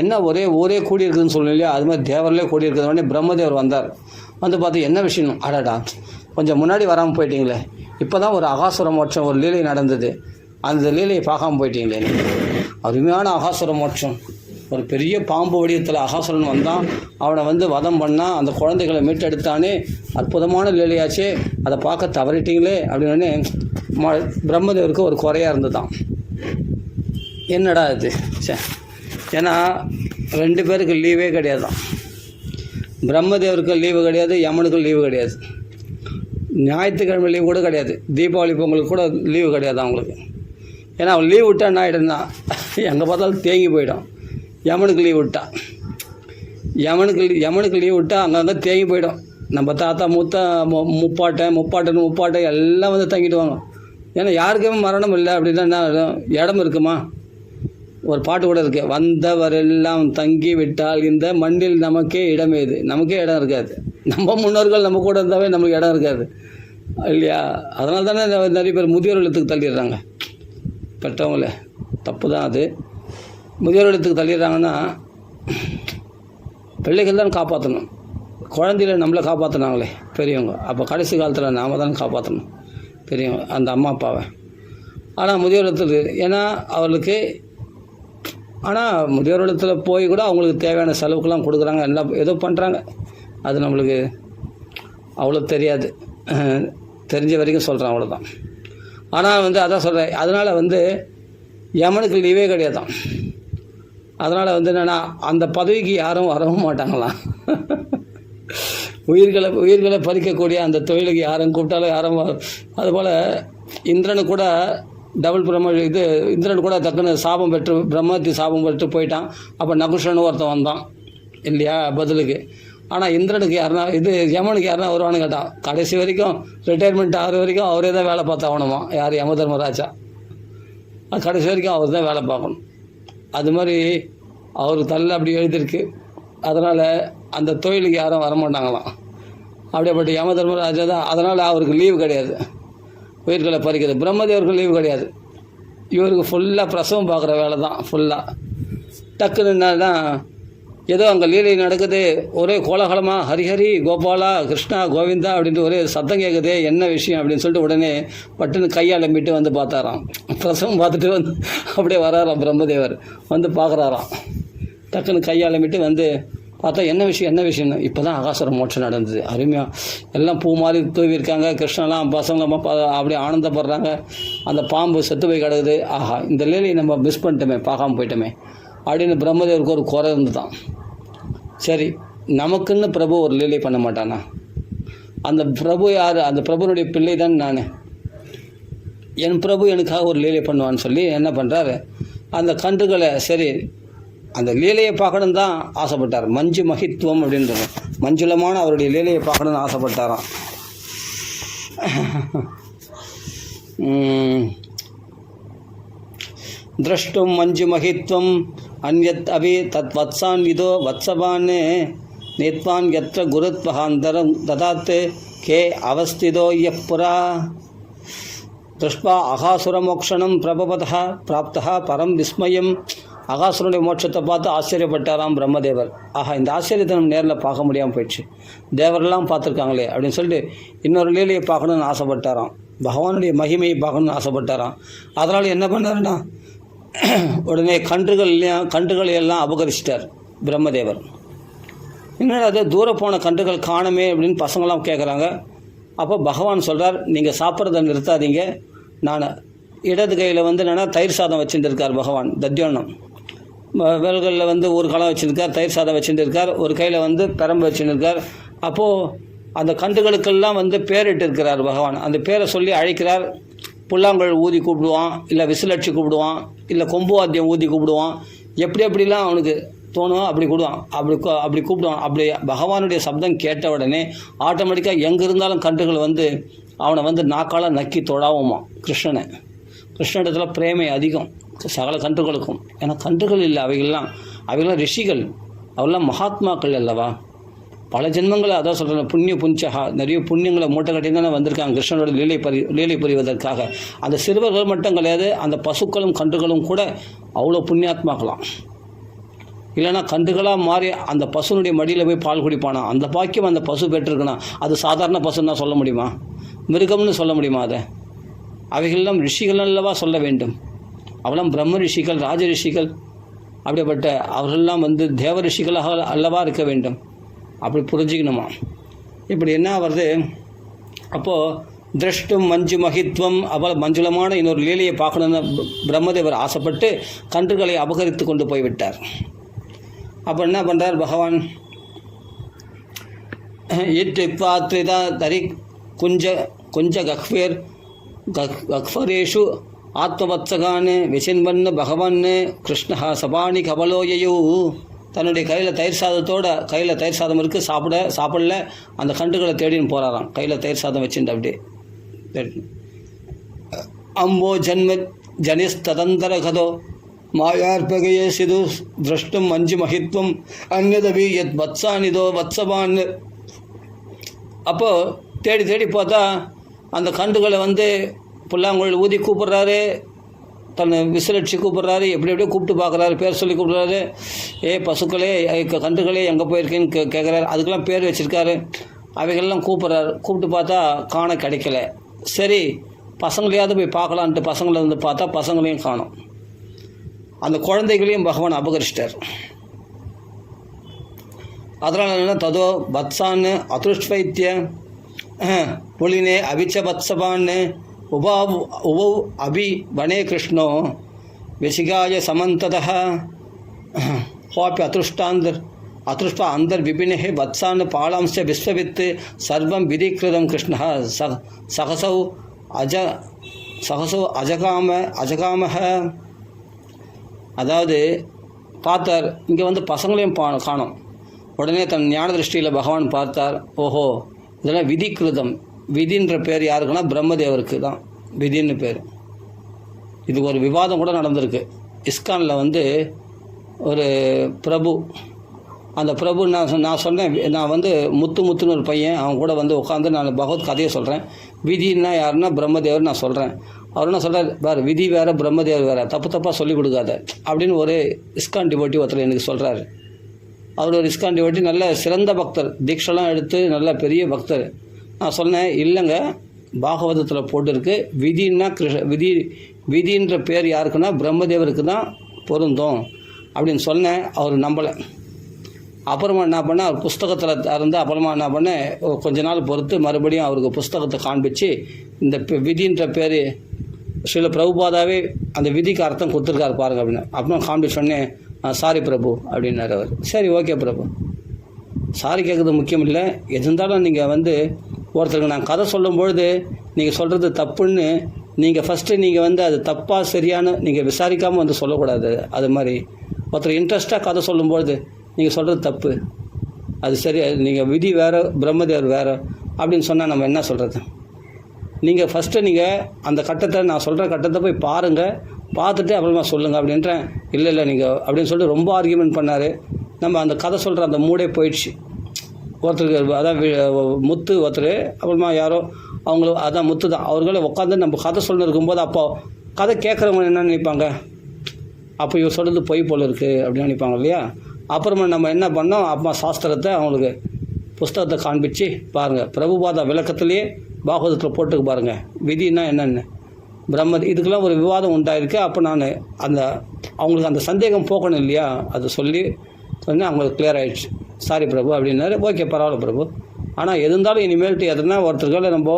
என்ன ஊரே கூடி இருக்குதுன்னு சொல்லணும் இல்லையா, அது மாதிரி தேவர்களே கூடி இருக்கிற உடனே பிரம்மதேவர் வந்தார். வந்து பார்த்து என்ன விஷயம், அடாடா கொஞ்சம் முன்னாடி வராமல் போயிட்டீங்களே, இப்போ தான் ஒரு அகாசுர மோட்சம் ஒரு லீலை நடந்தது, அந்த லீலையை பார்க்காம போயிட்டீங்களே. அருமையான அகாசுர மோட்சம், ஒரு பெரிய பாம்பு வடிவத்தில் அகாசுரன் வந்தான், அவனை வந்து வதம் பண்ணால் அந்த குழந்தைகளை மீட்டெடுத்தானே, அற்புதமான லீலையாச்சே, அதை பார்க்க தவறிட்டீங்களே அப்படின்னு பிரம்மதேவருக்கு ஒரு குறையாக இருந்ததுதான். என்னடா இது, ஏன்னா 2 பேருக்கு லீவே கிடையாதுதான். பிரம்மதேவருக்கு லீவு கிடையாது, யமனுக்கு லீவு கிடையாது, ஞாயிற்றுக்கிழமை லீவு கூட கிடையாது, தீபாவளி பொங்கலுக்கு கூட லீவு கிடையாது அவங்களுக்கு. ஏன்னா அவன் லீவ் விட்டா என்ன ஆகிடும்னா எங்கே பார்த்தாலும் தேங்கி போயிடும். யமனுக்கு லீவ் விட்டா யமனுக்கு லீவ் விட்டால் அங்கங்கே தேங்கி போயிடும். நம்ம தாத்தா முப்பாட்டை எல்லாம் வந்து தங்கிடுவாங்க. ஏன்னா யாருக்குமே மரணம் இல்லை அப்படின்னா என்ன இடம் இருக்குமா? ஒரு பாட்டு கூட இருக்குது, வந்தவரெல்லாம் தங்கி விட்டால் இந்த மண்ணில் நமக்கே இடம் ஏது. நமக்கே இடம் இருக்காது. நம்ம முன்னோர்கள் நம்ம கூட இருந்தாவே நமக்கு இடம் இருக்காது இல்லையா? அதனால தானே நிறைய பேர் முதியோர் இல்லத்துக்கு தள்ளிடுறாங்க. பெற்றவங்கள தப்பு தான் அது. முதியோர் இல்லத்துக்கு தள்ளிடுறாங்கன்னா பிள்ளைகள் தான் காப்பாற்றணும். குழந்தையில நம்மளை காப்பாற்றினாங்களே பெரியவங்க, அப்போ கடைசி காலத்தில் நாம் தான் காப்பாற்றணும் பெரியவங்க, அந்த அம்மா அப்பாவை. ஆனால் முதியோர் இல்லத்துக்கு ஏன்னா அவர்களுக்கு, ஆனால் முதியோர் இல்லத்தில் போய் கூட அவங்களுக்கு தேவையான செலவுக்கெல்லாம் கொடுக்குறாங்க, எல்லாம் ஏதோ பண்ணுறாங்க. அது நம்மளுக்கு அவ்வளோ தெரியாது, தெரிஞ்ச வரைக்கும் சொல்கிறேன், அவ்வளோதான். ஆனால் வந்து அதான் சொல்கிறேன், அதனால் வந்து யமனுக்கு லீவே கிடையாதான். அதனால் வந்து என்னென்னா அந்த பதவிக்கு யாரும் வரவும் மாட்டாங்களாம். உயிர்களை பறிக்கக்கூடிய அந்த தொழிலுக்கு யாரும் கூப்பிட்டாலும் யாரும். அதுபோல் இந்திரனு கூட இந்திரன் கூட டக்குன்னு சாபம் பெற்று பிரம்மத்தி சாபம் பெற்று போயிட்டான். அப்போ நகுஷன்னு ஒருத்தன் வந்தான் இல்லையா பதிலுக்கு. ஆனால் இந்திரனுக்கு யாருன்னா யமனுக்கு யாருன்னா வருவான்னு கேட்டான். கடைசி வரைக்கும் ரிட்டையர்மெண்ட் ஆகிற வரைக்கும் அவரே தான் வேலை பார்த்தாகணுமா, யார் யம தர்மராஜா. கடைசி வரைக்கும் அவர் தான் வேலை பார்க்கணும். அது மாதிரி அவருக்கு தள்ள அப்படி எழுதியிருக்கு. அதனால் அந்த தொழிலுக்கு யாரும் வரமாட்டாங்களாம். அப்படியேப்பட்ட யம தர்மராஜா தான். அதனால் அவருக்கு லீவு கிடையாது, உயிர்களை பறிக்கிறது. பிரம்மதேவருக்கு லீவு கிடையாது. இவருக்கு ஃபுல்லாக பிரசவம் பார்க்குற வேலை தான் ஃபுல்லாக. டக்குன்னு என்னன்னா ஏதோ அங்கே லீலை நடக்குது, ஒரே கோலாகலமாக ஹரிஹரி கோபாலா கிருஷ்ணா கோவிந்தா அப்படின்ட்டு ஒரே சத்தம் கேட்குது, என்ன விஷயம் அப்படின்னு சொல்லிட்டு உடனே பட்டுன்னு கையால் மீட்டு வந்து பார்த்தாராம். பிரசவம் பார்த்துட்டு வந்து அப்படியே வராராம் பிரம்மதேவர், வந்து பார்க்குறாராம். டக்குன்னு கையால் மீட்டு வந்து பார்த்தா என்ன விஷயம்னு இப்போ தான் அகாசுர மோட்சம் நடந்தது. அருமையாக எல்லாம் பூ மாதிரி தூவிருக்காங்க, கிருஷ்ணெல்லாம் பசங்க அப்படியே ஆனந்தப்படுறாங்க. அந்த பாம்பு செத்து போய் கிடக்குது. ஆஹா, இந்த லீலையை நம்ம மிஸ் பண்ணிட்டோமே, பார்க்காம போயிட்டோமே அப்படின்னு பிரம்மதேவருக்கு ஒரு குறை இருந்துதான். சரி, நமக்குன்னு பிரபு ஒரு லீலை பண்ண மாட்டானா? அந்த பிரபு யார்? அந்த பிரபுனுடைய பிள்ளை தான் நான். என் பிரபு எனக்காக ஒரு லீலை பண்ணுவான்னு சொல்லி என்ன பண்ணுறாரு, அந்த கன்றுகளை சரி அந்த லீலையை பார்க்கணும் தான் ஆசைப்பட்டார். மஞ்சு மகித்துவம் அப்படின்றது, மஞ்சுளமான அவருடைய லீலையை பார்க்கணுன்னு ஆசைப்பட்டாராம். द्रष्टुं मञ्जुमहित्वम् अन्यत् अभि तद्वत्सान्विदो वत्सवान् नेत्वान् यत्र गुरुत्वहान्तरं ददात् के अवस्थितो यः पुरा दृष्ट्वा अघासुरमोक्षणं प्रभवतः प्राप्तः परं विस्मयम्. அகாசுரனுடைய மோட்சத்தை பார்த்து ஆச்சரியப்பட்டாராம் பிரம்மதேவர். ஆஹா, இந்த ஆச்சரியத்தை நம்ம நேரில் பார்க்க முடியாமல் போயிடுச்சு, தேவரெல்லாம் பார்த்துருக்காங்களே அப்படின்னு சொல்லிட்டு இன்னொரு லீலையை பார்க்கணுன்னு ஆசைப்பட்டாராம். பகவானுடைய மகிமையை பார்க்கணுன்னு ஆசைப்பட்டாராம். அதனால் என்ன பண்ணாருன்னா உடனே கன்றுகளை எல்லாம் அபகரிச்சிட்டார் பிரம்மதேவர். என்னடா அது தூர போன கன்றுகள் காணுமே அப்படின்னு பசங்களாம் கேட்குறாங்க. அப்போ பகவான் சொல்கிறார், நீங்கள் சாப்பிட்றத நிறுத்தாதீங்க. நான் இடது கையில் வந்து என்னென்னா தயிர் சாதம் வச்சுட்டு இருக்கார் பகவான். தத்யோன்னம் விரல்களில் வந்து ஒரு களம் வச்சுருக்கார், தயிர் சாதம் வச்சுட்டு இருக்கார், ஒரு கையில் வந்து பெரம்பு வச்சுட்டு இருக்கார். அப்போது அந்த கன்றுகளுக்கெல்லாம் வந்து பேரிட்டு இருக்கிறார் பகவான். அந்த பேரை சொல்லி அழைக்கிறார். புல்லாங்குழல் ஊதி கூப்பிடுவான், இல்லை விசிலடிச்சு கூப்பிடுவான், இல்லை கொம்பு வாத்தியம் ஊதி கூப்பிடுவான். எப்படிலாம் அவனுக்கு தோணும் அப்படி கூடுவான், அப்படி கூப்பிடுவான். அப்படி பகவானுடைய சப்தம் கேட்ட உடனே ஆட்டோமேட்டிக்காக எங்கே இருந்தாலும் கன்றுகள் வந்து அவனை வந்து நாக்கால் நக்கி தொழாவுமா. கிருஷ்ணனிடத்தில் பிரேமை அதிகம் சகல கன்றுகளுக்கும். ஏன்னா கன்றுகள் இல்லை, அவைகள்லாம் ரிஷிகள், அவெல்லாம் மகாத்மாக்கள் அல்லவா. பல ஜென்மங்களை அதான் சொல்கிறேன், புண்ணிய புஞ்சகா, நிறைய புண்ணியங்களை மூட்டை கட்டி தானே வந்திருக்காங்க கிருஷ்ணனோட லீலை புரிவதற்காக. அந்த சிறுவர்கள் மட்டும் கிடையாது, அந்த பசுக்களும் கன்றுகளும் கூட அவ்வளோ புண்ணியாத்மாக்கலாம். இல்லைன்னா கன்றுகளாக மாறி அந்த பசுனுடைய மடியில் போய் பால் குடிப்பானா? அந்த பாக்கியம் அந்த பசு பெற்றிருக்குன்னா அது சாதாரண பசுன்னா சொல்ல முடியுமா? மிருகம்னு சொல்ல முடியுமா? அதை அவைகளெல்லாம் ரிஷிகள் அல்லவா சொல்ல வேண்டும். அவெல்லாம் பிரம்ம ரிஷிகள், ராஜ ரிஷிகள், அப்படிப்பட்ட அவர்களெல்லாம் தேவ ரிஷிகளாக அல்லவா இருக்க வேண்டும். அப்படி புரிஞ்சுக்கணுமா? இப்படி என்ன வருது? அப்போது திரஷ்டும் மஞ்சு மகித்வம், அவள் மஞ்சுளமான இன்னொரு லீலையை பார்க்கணுன்னு பிரம்மதேவர் ஆசைப்பட்டு கன்றுகளை அபகரித்து கொண்டு போய்விட்டார். அப்போ என்ன பண்ணுறார் பகவான்? இத்ரித்வாத்ரிதா தரி குஞ்ச கக்ஃபரேஷு ஆத்மவத்சகான் விசின்வன் பகவான் கிருஷ்ணா சபாணி கபலோயு. தன்னுடைய கையில் தயிர் சாதம் இருக்குது, சாப்பிடல. அந்த கன்றுகளை தேடின்னு போகிறாராம், கையில் தயிர் சாதம் வச்சுட்டு அப்படியே அம்போ ஜன்ம ஜனிஸ்ததந்தர கதோ மாயார்பகையே சிது திரஷ்டும் மஞ்சு மகித்வம் அந்நதவி எத் வத்சானிதோ வத்சவான். அப்போது தேடி பார்த்தா அந்த கன்றுகளை புல்லாங்குழல் ஊதி கூப்பிட்றாரு, தன்னை விசிலடிச்சு கூப்பிட்றாரு, எப்படியோ கூப்பிட்டு பார்க்குறாரு, பேர் சொல்லி கூப்பிட்றாரு. பசுக்களே, கன்றுகளே எங்கே போயிருக்கேன்னு கேட்குறாரு. அதுக்கெல்லாம் பேர் வச்சுருக்காரு. அவைகள்லாம் கூப்பிட்டு பார்த்தா காண கிடைக்கல. சரி, பசங்களையாவது போய் பார்க்கலான்ட்டு பசங்களை பார்த்தா பசங்களையும் காணும். அந்த குழந்தைகளையும் பகவான் அபகரிச்சிட்டார். அதனால் என்ன? ததோ வத்சான்னு அதிருஷ்வைத்திய புலினே அபிச்ச வத்சபான்னு உபௌ அபி வனே கிருஷ்ணோ விசிகாய சமந்ததः ஹோப்பி அத்ருஷ்டா அந்தர் விபினே வத்சான் பாலாம்ச விஸ்வவித் சர்வம் விதிகிருதம் கிருஷ்ணः சகசௌ அஜகாமஹ. அதாவது பார்த்தார், இங்கே பசங்களையும் காணும். உடனே தன் ஞான திருஷ்டியில் பகவான் பார்த்தார், ஓஹோ இதெல்லாம் விதிகிருதம். விதின்ற பேர் யாருக்குன்னா பிரம்மதேவருக்கு தான் விதின்னு பேர். இதுக்கு ஒரு விவாதம் கூட நடந்திருக்கு. இஸ்கானில் ஒரு பிரபு, அந்த பிரபு நான் சொன்னேன், நான் முத்துன்னு ஒரு பையன், அவன் கூட உட்காந்து நான் பகவத் கதையை சொல்கிறேன். விதின்னா யாருன்னா பிரம்மதேவர் நான் சொல்கிறேன். அவர் என்ன சொல்கிறார், வேறு விதி வேறு பிரம்மதேவர் வேறு, தப்பாக சொல்லிக் கொடுக்காத அப்படின்னு ஒரு இஸ்கான் டிவோட்டி ஒருத்தர் எனக்கு சொல்கிறாரு. அவர் ஒரு இஸ்கான் டிவோட்டி, நல்ல சிறந்த பக்தர், தீட்செல்லாம் எடுத்து நல்ல பெரிய பக்தர். நான் சொன்னேன், இல்லைங்க, பாகவதத்தில் போட்டிருக்கு விதின்னா விதின்ற பேர் யாருக்குன்னா பிரம்மதேவருக்கு தான் பொருந்தும் அப்படின்னு சொன்னேன். அவர் நம்பலை. அப்புறமா என்ன பண்ணேன், அவர் புஸ்தகத்தில் இருந்து அப்புறமா என்ன பண்ணேன், கொஞ்ச நாள் பொறுத்து மறுபடியும் அவருக்கு புஸ்தகத்தை காண்பிச்சு இந்த விதின்ற பேர் ஸ்ரீல பிரபுபாதாவே அந்த விதிக்கு அர்த்தம் கொடுத்துருக்காரு பாருங்க அப்படின்னு. அப்புறம் காண்பிச்சு சொன்னேன், சாரி பிரபு அப்படின்னாரு அவர். சரி, ஓகே பிரபு, சாரி கேட்குறது முக்கியம் இல்லை. எது இருந்தாலும் நீங்கள் ஒருத்தருக்கு நான் கதை சொல்லும்பொழுது நீங்கள் சொல்கிறது தப்புன்னு நீங்கள் ஃபஸ்ட்டு நீங்கள் அது தப்பாக சரியானு நீங்கள் விசாரிக்காமல் சொல்லக்கூடாது. அது மாதிரி ஒருத்தர் இன்ட்ரெஸ்ட்டாக கதை சொல்லும்பொழுது நீங்கள் சொல்கிறது தப்பு, அது சரி, நீங்கள் விதி வேறு பிரம்மதேவர் வேறு அப்படின்னு சொன்னால் நம்ம என்ன சொல்கிறது? நீங்கள் ஃபஸ்ட்டு நீங்கள் அந்த கட்டத்தை, நான் சொல்கிற கட்டத்தை போய் பாருங்கள், பார்த்துட்டு அப்புறமா சொல்லுங்கள் அப்படின்றேன். இல்லை நீங்கள் அப்படின்னு சொல்லிட்டு ரொம்ப ஆர்கியூமெண்ட் பண்ணார். நம்ம அந்த கதை சொல்கிற அந்த மூடே போயிடுச்சு. ஒருத்தருக்கு அதான் முத்து ஒருத்தர், அப்புறமா யாரோ அவங்களும் அதான் முத்து தான், அவர்களே உட்காந்து நம்ம கதை சொல்லி இருக்கும்போது அப்போ கதை கேட்குறவங்க என்ன நினைப்பாங்க, அப்போ இவர் சொல்கிறது பொய் போல் இருக்குது அப்படின்னு நினைப்பாங்க இல்லையா? அப்புறமா நம்ம என்ன பண்ணோம், அப்புறமா சாஸ்திரத்தை அவங்களுக்கு புஸ்தகத்தை காண்பிச்சு பாருங்கள், பிரபுபாதா விளக்கத்துலேயே பாகவதத்தில் போட்டுக்கு பாருங்கள் விதினா என்னென்னு இதுக்கெல்லாம் ஒரு விவாதம் உண்டாயிருக்கு. அப்போ நான் அவங்களுக்கு அந்த சந்தேகம் போக்கணும் இல்லையா, அதை சொல்லி சொன்னேன். அவங்களுக்கு கிளியர் ஆகிடுச்சு. சாரி பிரபு அப்படின்னாரு. ஓகே, பரவாயில்ல பிரபு. ஆனால் எது இருந்தாலும் இனிமேல்ட்டு எதுனா ஒருத்தர்களை நம்ம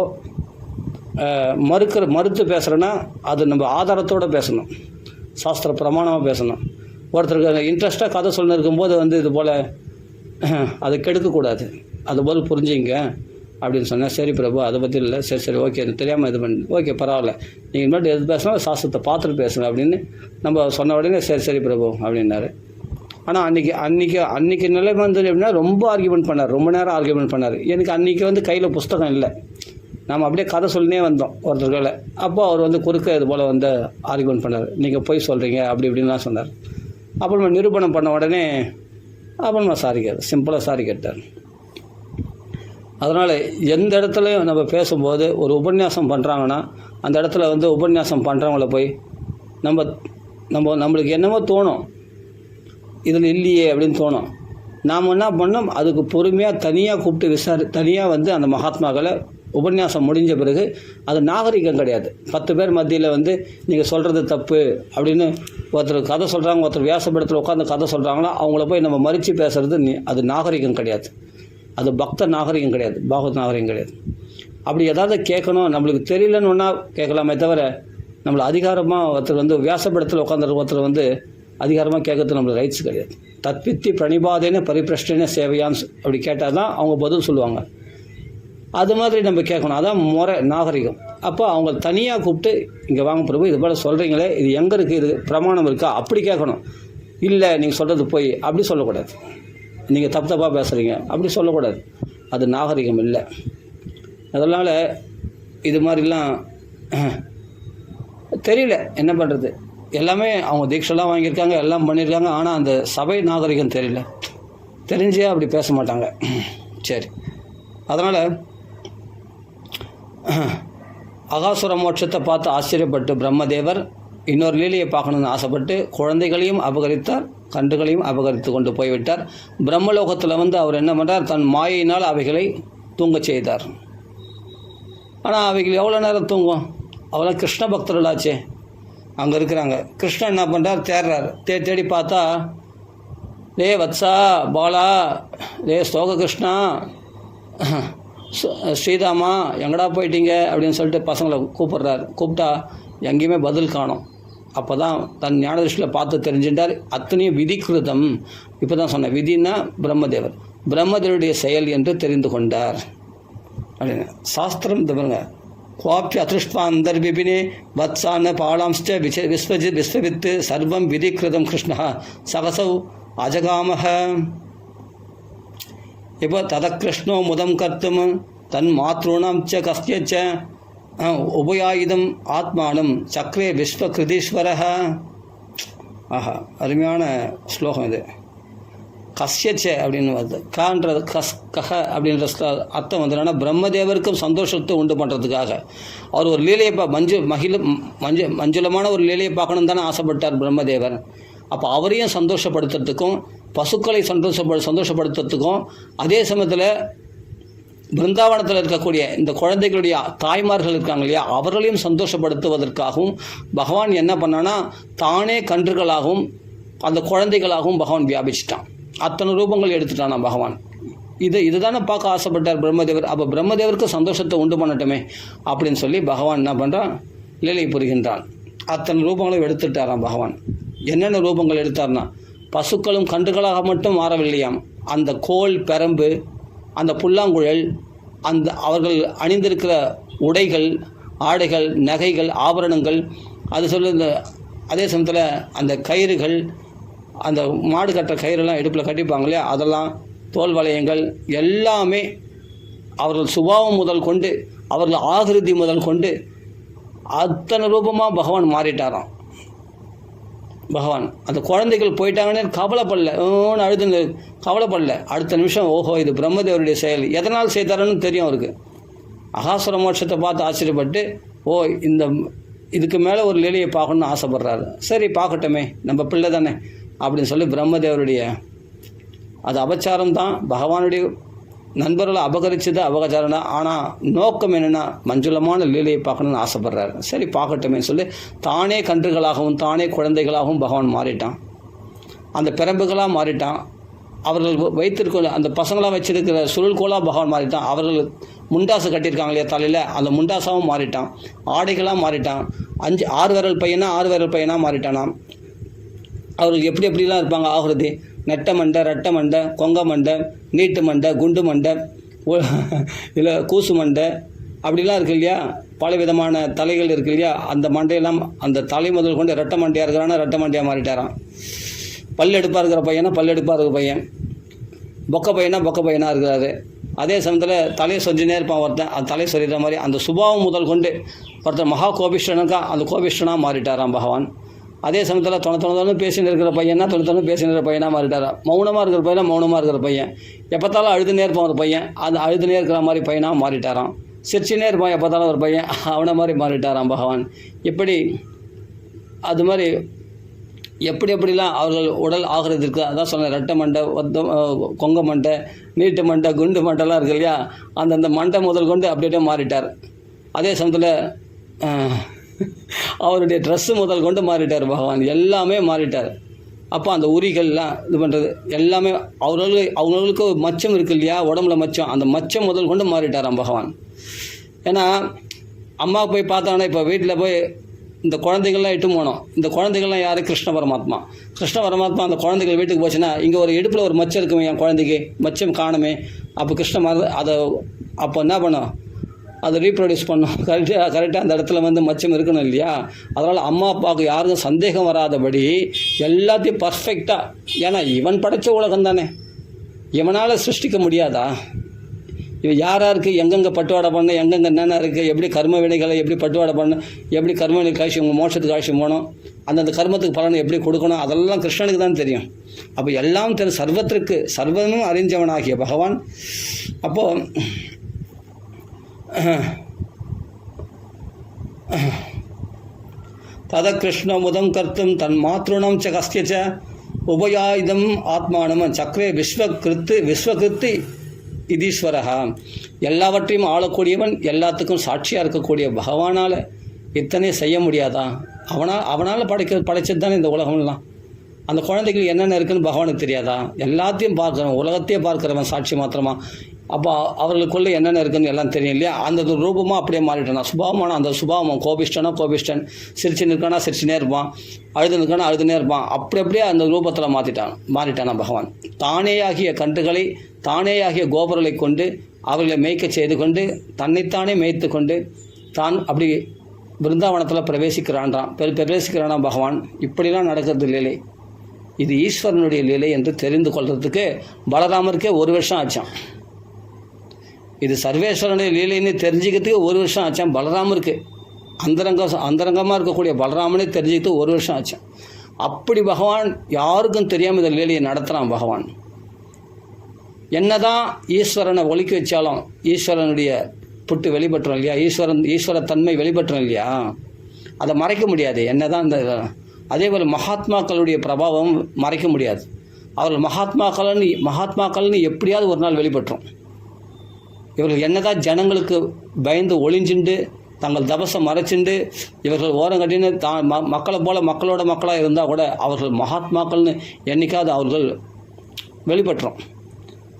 மறுத்து பேசுகிறோன்னா அது நம்ம ஆதாரத்தோடு பேசணும், சாஸ்திர பிரமாணமாக பேசணும். ஒருத்தருக்கு இன்ட்ரெஸ்ட்டாக கதை சொல்லின்னு இருக்கும்போது இது போல் அதை கெடுக்கக்கூடாது, அதுபோல் புரிஞ்சுங்க அப்படின்னு சொன்னேன். சரி பிரபு, அதை பற்றி இல்லை, சரி ஓகே, எனக்கு தெரியாமல் இது பண்ணி, ஓகே பரவாயில்ல, நீங்கள் முன்னாடி எது பேசினாலும் சாஸ்திரத்தை பார்த்துட்டு பேசுங்க அப்படின்னு நம்ம சொன்ன உடனே சரி பிரபு அப்படின்னாரு. ஆனால் அன்றைக்கி நிலைமை எப்படின்னா ரொம்ப ஆர்கியூமெண்ட் பண்ணார், ரொம்ப நேரம் ஆர்கியூமெண்ட் பண்ணார். எனக்கு அன்றைக்கி கையில் புஸ்தகம் இல்லை, நம்ம அப்படியே கதை சொல்லினே வந்தோம் ஒருத்தர்களை. அப்போ அவர் குறுக்க இது போல் ஆர்கியூமெண்ட் பண்ணார், நீங்கள் போய் சொல்கிறீங்க அப்படி இப்படின்லாம் சொன்னார். அப்புறமா நிரூபணம் பண்ண உடனே அப்புறமா சிம்பிளாக சாரி கேட்டார். அதனால் எந்த இடத்துலையும் நம்ம பேசும்போது ஒரு உபன்யாசம் பண்ணுறாங்கன்னா அந்த இடத்துல உபன்யாசம் பண்ணுறவங்கள போய் நம்மளுக்கு என்னமோ தோணும், இதில் இல்லையே அப்படின்னு தோணும். நாம் என்ன பண்ணோம், அதுக்கு பொறுமையாக தனியாக கூப்பிட்டு தனியாக வந்து அந்த மகாத்மாக்களை உபன்யாசம் முடிஞ்ச பிறகு அது நாகரிகம் கிடையாது. 10 பேர் மத்தியில் வந்து நீங்கள் சொல்கிறது தப்பு அப்படின்னு ஒருத்தர் கதை சொல்கிறாங்க, ஒருத்தர் வியாசபீடத்தில் உட்காந்து கதை சொல்கிறாங்களா, அவங்கள போய் நம்ம மறித்து பேசுகிறது அது நாகரிகம் கிடையாது. அது பக்த நாகரிகம் கிடையாது, பாகவத் நாகரிகம் கிடையாது. அப்படி ஏதாவது கேட்கணும், நம்மளுக்கு தெரியலன்னு ஒன்றா கேட்கலாமே தவிர நம்மளை அதிகாரமாக ஒருத்தர் வந்து வியாசபீடத்தில் உட்காந்துருக்க ஒருத்தர் வந்து அதிகாரமாக கேட்கறது நம்மளுக்கு ரைட்ஸ் கிடையாது. தத்வித்தி பிரணிபாதேன பரிபிரஷ்டன சேவையான்னு அப்படி கேட்டால் தான் அவங்க பதில் சொல்லுவாங்க. அது மாதிரி நம்ம கேட்கணும், அதான் முறை நாகரிகம். அப்போ அவங்க தனியாக கூப்பிட்டு இங்கே வாங்க பிரபு, இது போல் சொல்கிறீங்களே, இது எங்கே இருக்குது, இது பிரமாணம் இருக்கா, அப்படி கேட்கணும். இல்லை நீங்கள் சொல்கிறது போய் அப்படி சொல்லக்கூடாது, நீங்கள் தப்பாக பேசுகிறீங்க அப்படி சொல்லக்கூடாது, அது நாகரிகம் இல்லை. அதனால் இது மாதிரிலாம் தெரியல என்ன பண்ணுறது. எல்லாமே அவங்க தீட்செல்லாம் வாங்கியிருக்காங்க, எல்லாம் பண்ணியிருக்காங்க, ஆனால் அந்த சபை நாகரிகம் தெரியல, தெரிஞ்சே அப்படி பேச மாட்டாங்க. சரி, அதனால் அகாசுர மோட்சத்தை பார்த்து ஆச்சரியப்பட்டு பிரம்மதேவர் இன்னொரு லீலையை பார்க்கணுன்னு ஆசைப்பட்டு குழந்தைகளையும் அபகரித்தார், கன்றுகளையும் அபகரித்து கொண்டு போய்விட்டார். பிரம்மலோகத்தில் வந்து அவர் என்ன பண்ணுறார், தன் மாயினால் அவைகளை தூங்கச் செய்தார். ஆனால் அவைகள் எவ்வளோ நேரம் தூங்கும், அவ்வளோ கிருஷ்ண பக்தர்களாச்சே அங்கே இருக்கிறாங்க. கிருஷ்ணன் என்ன பண்ணுறார், தேடுறார். தேடி பார்த்தா, டே வத்சா பாலா, டே ஸ்லோக கிருஷ்ணா, ஸ்ரீதாமா எங்கடா போயிட்டீங்க அப்படின்னு சொல்லிட்டு பசங்களை கூப்பிட்றாரு. கூப்பிட்டா எங்கேயுமே பதில் காணும். அப்போ தான் தன் ஞான திருஷ்டியில் பார்த்து தெரிஞ்சுட்டார், அத்தனையும் விதிகிருதம். இப்போ தான் சொன்னேன், விதின்னா பிரம்மதேவர், பிரம்மதேவருடைய செயல் என்று தெரிந்து கொண்டார் அப்படின்னு சாஸ்திரம். இது பாருங்க, குவாப்பி அதிருஷ்டா அந்தர்பிபினே வத்சான பாலாம்ஸ்ட விஸ்வஜித் விஸ்வவித்து சர்வம் விதிகிருதம் கிருஷ்ணா சகசவ் அஜகாமஹ. இப்போ ததகிருஷ்ணோ முதம் கர்த்தும் தன் மாத்ருணம் ச கஸ்யச்ச உபயாயுதம் ஆத்மானம் சக்ரே விஸ்வகிருதீஸ்வரः. ஆஹா, அருமையான ஸ்லோகம் இது. கஸ்யச்ச அப்படின்னு வருது, கான்றது கஹ அப்படின்ற அர்த்தம் வந்துடுன்னா பிரம்மதேவருக்கும் சந்தோஷத்தை உண்டு பண்ணுறதுக்காக அவர் ஒரு லீலையை மஞ்சுளமான ஒரு லீலையை பார்க்கணும் தானே ஆசைப்பட்டார் பிரம்மதேவர். அப்போ அவரையும் சந்தோஷப்படுத்துறதுக்கும் பசுக்களை சந்தோஷப்படுத்துறதுக்கும் அதே சமயத்தில் பிருந்தாவனத்தில் இருக்கக்கூடிய இந்த குழந்தைகளுடைய தாய்மார்கள் இருக்காங்க இல்லையா, அவர்களையும் சந்தோஷப்படுத்துவதற்காகவும் பகவான் என்ன பண்ணான்னா தானே கன்றுகளாகவும் அந்த குழந்தைகளாகவும் பகவான் வியாபிச்சிட்டான். அத்தனை ரூபங்கள் எடுத்துட்டானா பகவான். இதுதானே பார்க்க ஆசைப்பட்டார் பிரம்மதேவர். அப்போ பிரம்மதேவருக்கு சந்தோஷத்தை உண்டு பண்ணட்டுமே அப்படின்னு சொல்லி பகவான் என்ன பண்ணுறான், லீலை புரிகின்றான். அத்தனை ரூபங்களும் எடுத்துட்டாராம் பகவான். என்னென்ன ரூபங்கள் எடுத்தார்னா, பசுக்களும் கன்றுகளாக மட்டும் மாறவில்லையாம், அந்த கோல் பெரம்பு, அந்த புல்லாங்குழல், அந்த அவர்கள் அணிந்திருக்கிற உடைகள், ஆடைகள், நகைகள், ஆபரணங்கள், அது சொல்ல அதே சமயத்தில் அந்த கயிறுகள், அந்த மாடு கட்டுற கயிறுலாம் இடுப்பில் கட்டிப்பாங்க இல்லையா, அதெல்லாம் தோல் வளையங்கள் எல்லாமே அவர்கள் சுபாவம் முதல் கொண்டு அவர்கள் ஆகிருதி முதல் கொண்டு அத்தனை ரூபமாக பகவான் மாறிட்டாராம். பகவான் அந்த குழந்தைகள் போயிட்டாங்கன்னு கவலைப்படல, அழுது கவலைப்படல. அடுத்த நிமிஷம் ஓஹோ இது பிரம்மதேவருடைய செயல், எதனால் செய்தாருன்னு தெரியும் அவருக்கு. அகாசுர மோட்சத்தை பார்த்து ஆச்சரியப்பட்டு இதுக்கு மேலே ஒரு லீலையை பார்க்கணுன்னு ஆசைப்படுறாரு. சரி பார்க்கட்டுமே, நம்ம பிள்ளை தானே அப்படின்னு சொல்லி பிரம்மதேவருடைய அது அபச்சாரம் தான், பகவானுடைய நண்பர்களை அபகரிச்சது அபகச்சாரம் தான். ஆனால் நோக்கம் என்னென்னா மஞ்சுளமான லீலையை பார்க்கணுன்னு ஆசைப்படுறாரு. சரி பார்க்கட்டுமே சொல்லி தானே கன்றுகளாகவும் தானே குழந்தைகளாகவும் பகவான் மாறிட்டான். அந்த பிரம்புகளாக மாறிட்டான். அவர்கள் வைத்திருக்க அந்த பசங்களாக வச்சிருக்கிற சுருள்கோலாக பகவான் மாறிட்டான். அவர்கள் முண்டாசு கட்டியிருக்காங்க இல்லையா தலையில், அந்த முண்டாசாவும் மாறிட்டான். ஆடைகளாக மாறிட்டான். 6 விரல் பையனாக மாறிட்டானாம். அவர்கள் எப்படிலாம் இருப்பாங்க ஆகுறது, நெட்ட மண்டை, ரெட்டை மண்டை, கொங்க மண்டை, நீட்டு மண்டை, குண்டு மண்டை, இல்லை கூசு மண்டை, அப்படிலாம் இருக்கு இல்லையா, பல விதமான தலைகள் இருக்கு இல்லையா. அந்த மண்டையெல்லாம் அந்த தலை முதல் கொண்டு ரெட்டை மண்டையாக இருக்கிறான்னா ரெட்டை மண்டையாக மாறிட்டாரான். பல் எடுப்பாக இருக்கிற பையனா பல் எடுப்பாக இருக்கிற பையன், பொக்க பையனாக இருக்கிறாரு. அதே சமயத்தில் தலையை சொஞ்சினே இருப்பான் ஒருத்தன், அந்த தலையை சொல்லிடுற மாதிரி அந்த சுபாவம் முதல் கொண்டு ஒருத்தர் மகா கோபிஷ்டனுக்கா அந்த கோபிஷ்டனாக மாறிட்டாராம் பகவான். அதே சமயத்தில் தொண்ணு பேசின்னு இருக்கிற பையனா பேசின்னு இருக்கிற பையனாக மாறிட்டாரா. மௌனமாக இருக்கிற பையன் எப்போத்தாலும் அழுதுனே இருப்பான் ஒரு பையன், அது அழுதுனே இருக்கிற மாதிரி பையனாக மாறிட்டாராம். சிரிச்சுனே இருப்பான் எப்போத்தாலும் ஒரு பையன், அவனை மாதிரி மாறிட்டாராம் பகவான். இப்படி அது மாதிரி எப்படிலாம் அவர்கள் உடல் ஆகிறதுக்கு, அதான் சொன்ன ரெட்டை மண்டை, கொங்க மண்டை, நீட்டு மண்டை, குண்டு மண்டைலாம் இருக்கு இல்லையா, அந்தந்த மண்டை முதல் கொண்டு அப்படியே மாறிட்டார். அதே சமயத்தில் அவருடைய ட்ரெஸ்ஸு முதல் கொண்டு மாறிட்டார் பகவான், எல்லாமே மாறிட்டார். அப்போ அந்த உரிகள்லாம் இது பண்ணுறது எல்லாமே அவங்களுக்கு மச்சம் இருக்கு இல்லையா, உடம்புல மச்சம், அந்த மச்சம் முதல் கொண்டு மாறிட்டாராம் பகவான். ஏன்னா அம்மா போய் பார்த்தாங்கன்னா, இப்போ வீட்டில் போய் இந்த குழந்தைகள்லாம் இட்டு போனோம், இந்த குழந்தைகள்லாம் யார்? கிருஷ்ண பரமாத்மா. கிருஷ்ண பரமாத்மா அந்த குழந்தைகள் வீட்டுக்கு போச்சுன்னா, இங்கே ஒரு இடுப்பில் ஒரு மச்சம் இருக்குமே, என் குழந்தைக்கு மச்சம் காணுமே, அப்போ கிருஷ்ண அதை அப்போ என்ன பண்ணோம், அதை ரீப்ரொடியூஸ் பண்ணோம். கரெக்டாக அந்த இடத்துல வந்து மச்சம் இருக்கணும் இல்லையா. அதனால் அம்மா அப்பாவுக்கு யாருக்கும் சந்தேகம் வராதபடி எல்லாத்தையும் பர்ஃபெக்டாக, ஏன்னா இவன் படைத்த உலகம் தானே, இவனால் சிருஷ்டிக்க முடியாதா? இவன் யாருக்கு எங்கெங்கே பட்டுவாடை பண்ண, எங்கெங்கே என்னென்ன இருக்குது, எப்படி கர்ம வினைகளை எப்படி பட்டுவாடை பண்ண, எப்படி கர்ம வினை காட்சி உங்கள் மோட்சத்துக்கு காட்சி போகணும், அந்தந்த கர்மத்துக்கு பலனை எப்படி கொடுக்கணும், அதெல்லாம் கிருஷ்ணனுக்கு தான் தெரியும். அப்போ எல்லாம் தெரியும், சர்வத்திற்கு சர்வனும் அறிஞ்சவனாகிய பகவான். அப்போது தத கிருஷ்ணமுதம் கர்த்தும் தன் மாத்ருணம் ச கஸ்யச்ச உபயாயுதம் ஆத்மானம் சக்கரே விஸ்வகிருத்து இதீஸ்வரஹா. எல்லாவற்றையும் ஆளக்கூடியவன், எல்லாத்துக்கும் சாட்சியாக இருக்கக்கூடிய பகவானால் இத்தனை செய்ய முடியாதா? அவனால் படைச்சது தானே இந்த உலகம்லாம். அந்த குழந்தைகள் என்னென்ன இருக்குதுன்னு பகவானுக்கு தெரியாதா? எல்லாத்தையும் பார்க்குறவன், உலகத்தையே பார்க்குறவன் சாட்சி மாத்திரமா. அப்போ அவர்களுக்குள்ளே என்னென்ன இருக்குதுன்னு எல்லாம் தெரியும் இல்லையா. அந்த ரூபமாக அப்படியே மாறிட்டானா, சுபாவமான அந்த சுபாவம், கோபிஷ்டன், சிரிச்சு நிற்கானா சிரிச்சுனே இருப்பான், அழுது நிற்கானா அழுதுனே இருப்பான். அப்படியே அந்த ரூபத்தில் மாறிட்டானா பகவான். தானேயாகிய கன்றுகளை, தானேயாகிய கோபுரங்களை கொண்டு அவர்களை மேய்க்க செய்து கொண்டு, தன்னைத்தானே மேய்த்து கொண்டு தான் அப்படி பிருந்தாவனத்தில் பிரவேசிக்கிறானா பகவான். இப்படிலாம் நடக்கிறது லீலை. இது ஈஸ்வரனுடைய லீலை என்று தெரிந்து கொள்றதுக்கு பலராமருக்கே 1 வருஷம் ஆச்சான். இது சர்வேஸ்வரனுடைய லீலைன்னு தெரிஞ்சுக்கிறதுக்கு 1 வருஷம் ஆச்சான் பலராமருக்கு. அந்தரங்கமாக இருக்கக்கூடிய பலராமனே தெரிஞ்சுக்கிறதுக்கு 1 வருஷம் ஆச்சான். அப்படி பகவான் யாருக்கும் தெரியாமல் இந்த லீலையை நடத்துகிறான் பகவான். என்னதான் ஈஸ்வரனை ஒழிக்க வச்சாலும் ஈஸ்வரனுடைய புட்டு வெளிப்பட்டுரும் இல்லையா, ஈஸ்வர தன்மை வெளிப்பட்டுரும் இல்லையா, அதை மறைக்க முடியாது. என்னதான் இந்த அதே போல் மகாத்மாக்களுடைய பிரபாவம் மறைக்க முடியாது. அவர்கள் மகாத்மாக்கள்னு எப்படியாவது ஒரு நாள் வெளிப்பட்டுரும். இவர்கள் என்னதான் ஜனங்களுக்கு பயந்து ஒளிஞ்சுண்டு தங்கள் தபசை மறைச்சிண்டு இவர்கள் ஓரங்கட்டின்னு மக்களை போல மக்களோட மக்களாக இருந்தால் கூட அவர்கள் மகாத்மாக்கள்னு என்னைக்காவது அவர்கள் வெளிப்பட்டுரும்.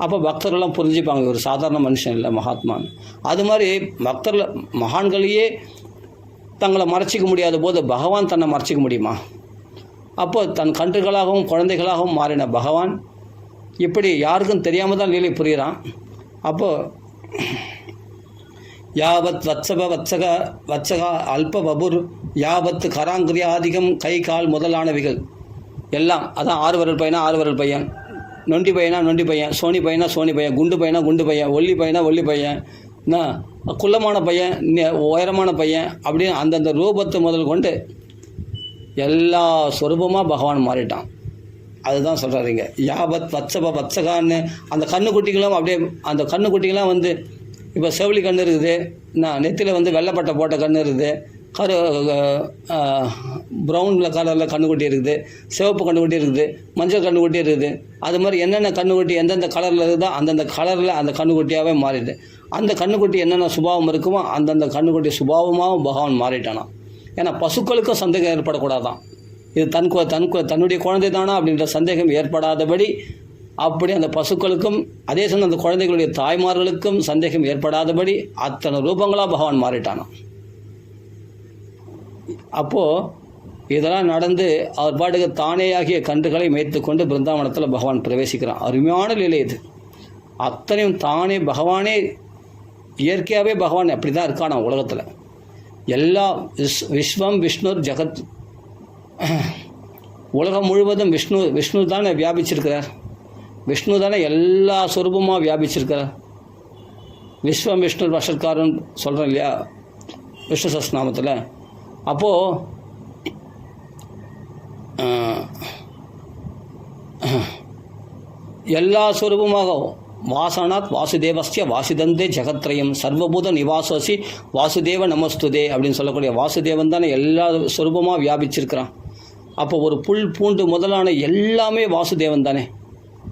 அப்போ பக்தர்கள்லாம் புரிஞ்சுப்பாங்க, இவர் சாதாரண மனுஷன் இல்லை, மகாத்மான்னு. அது மாதிரி மகான்களையே தங்களை மறைச்சிக்க முடியாத போது பகவான் தன்னை மறைச்சிக்க முடியுமா? அப்போ தன் கன்றுகளாகவும் குழந்தைகளாகவும் மாறின பகவான் இப்படி யாருக்கும் தெரியாமல் தான் லீலை புரிகிறான். அப்போது யாவத் வத்சகா அல்ப பபுர் யாவத் கராங்கிரியாதிகம் கை கால் முதலானவைகள் எல்லாம், அதான் 6 விரல் பையனா 6 விரல் பையன், நொண்டி பையனா நொண்டி பையன், சோனி பையனா சோனி பையன், குண்டு பையனா குண்டு பையன், ஒல்லி பையனா ஒல்லி பையன், குள்ளமான பையன், உயரமான பையன், அப்படின்னு அந்தந்த ரூபத்தை முதல் கொண்டு எல்லா சொரூபமாக பகவான் மாறிட்டான். அதுதான் சொல்கிறாருங்க. யாவத் வத்சகான்னு அந்த கண்ணுக்குட்டிகளும் அப்படியே, அந்த கண்ணுக்குட்டிகளாம் வந்து இப்போ செவிலி கண்ணு இருக்குது, நெத்தியில் வந்து வெள்ளைப்பட்டை போட்ட கண்ணு இருக்குது, ப்ரௌனில் கலரில் கண்ணுக்குட்டி இருக்குது, சிவப்பு கண்ணுக்குட்டி இருக்குது, மஞ்சள் கண்ணுக்குட்டி இருக்குது. அது மாதிரி என்னென்ன கண்ணுக்குட்டி எந்தெந்த கலரில் இருக்குதோ அந்தந்த கலரில் அந்த கண்ணுக்குட்டியாகவே மாறிடுது. அந்த கண்ணுக்குட்டி என்னென்ன சுபாவம் இருக்குமோ அந்தந்த கண்ணுக்குட்டி சுபாவமாகவும் பகவான் மாறிட்டானா. ஏன்னா பசுக்களுக்கும் சந்தேகம் ஏற்படக்கூடாதான், இது தன்னுடைய குழந்தை தானா அப்படின்ற சந்தேகம் ஏற்படாதபடி அப்படி அந்த பசுக்களுக்கும் அதே சமயம் அந்த குழந்தைகளுடைய தாய்மார்களுக்கும் சந்தேகம் ஏற்படாதபடி அத்தனை ரூபங்களாக பகவான் மாறிட்டானா. அப்போது இதெல்லாம் நடந்து அவர் பாட்டுக்கு தானேயாகிய கன்றுகளை மேய்த்து கொண்டு பிருந்தாவனத்தில் பகவான் பிரவேசிக்கிறான். அருமையான லீலை இது. அத்தனையும் தானே பகவானே, இயற்கையாகவே பகவான் அப்படி தான் இருக்கானா உலகத்தில். எல்லா விஸ்வம் விஷ்ணு ஜெகத், உலகம் முழுவதும் விஷ்ணு தானே வியாபிச்சிருக்கிறார். விஷ்ணு தானே எல்லா சொரூபமாக வியாபிச்சிருக்கிறார். விஸ்வம் விஷ்ணு வஷத்காரன் சொல்கிறோம் இல்லையா விஷ்ணு சஹஸ்ரநாமத்தில். அப்போது எல்லா சொரூபமாக வாசனாத் வாசுதேவஸ்ய வாசுதந்தே ஜெகத்ரயம் சர்வபூத நிவாசோசி வாசுதேவ நமஸ்துதே அப்படின்னு சொல்லக்கூடிய வாசுதேவன் தானே எல்லா சொரூபமாக வியாபிச்சிருக்கிறான். அப்போ ஒரு புல் பூண்டு முதலான எல்லாமே வாசுதேவன் தானே.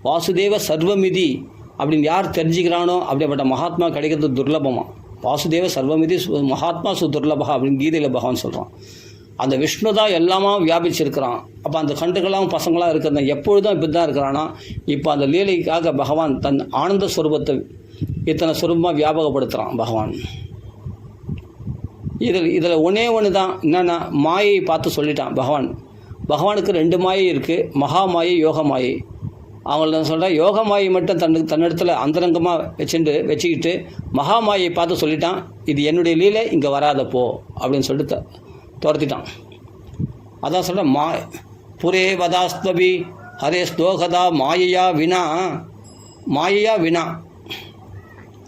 வாசுதேவ சர்வமிதி அப்படின்னு யார் தெரிஞ்சுக்கிறானோ அப்படிப்பட்ட மகாத்மா கிடைக்கிறது துர்லபமாக. வாசுதேவ சர்வமிதி மகாத்மா சுதுர்லபா அப்படின்னு கீதையில் பகவான் சொல்கிறான். அந்த விஷ்ணு தான் எல்லாமா வியாபிச்சிருக்கிறான். அப்போ அந்த கண்டுகளாம் பசங்களாக இருக்கிறத எப்பொழுதும் இப்படி தான் இருக்கிறான்னா, இப்போ அந்த லீலைக்காக பகவான் தன் ஆனந்த ஸ்வரூபத்தை இத்தனை சுரூபமாக வியாபகப்படுத்துகிறான் பகவான். இதில் ஒன்று தான் என்னென்னா, மாயை பார்த்து சொல்லிட்டான் பகவான். பகவானுக்கு 2 மாயை இருக்குது, மகா மாயை, யோக மாயை. அவங்கள சொல்கிறேன், யோக மாயை மட்டும் தன்னிடத்தில் அந்தரங்கமாக வச்சுக்கிட்டு மகா மாயை பார்த்து சொல்லிட்டான், இது என்னுடைய லீலை, இங்கே வராதப்போ அப்படின்னு சொல்லிட்டு துரத்திட்டான். அதான் சொல்கிறேன், புரே வதாஸ்தபி ஹரே ஸ்தோகதா மாயையா வினா, மாயையா வினா.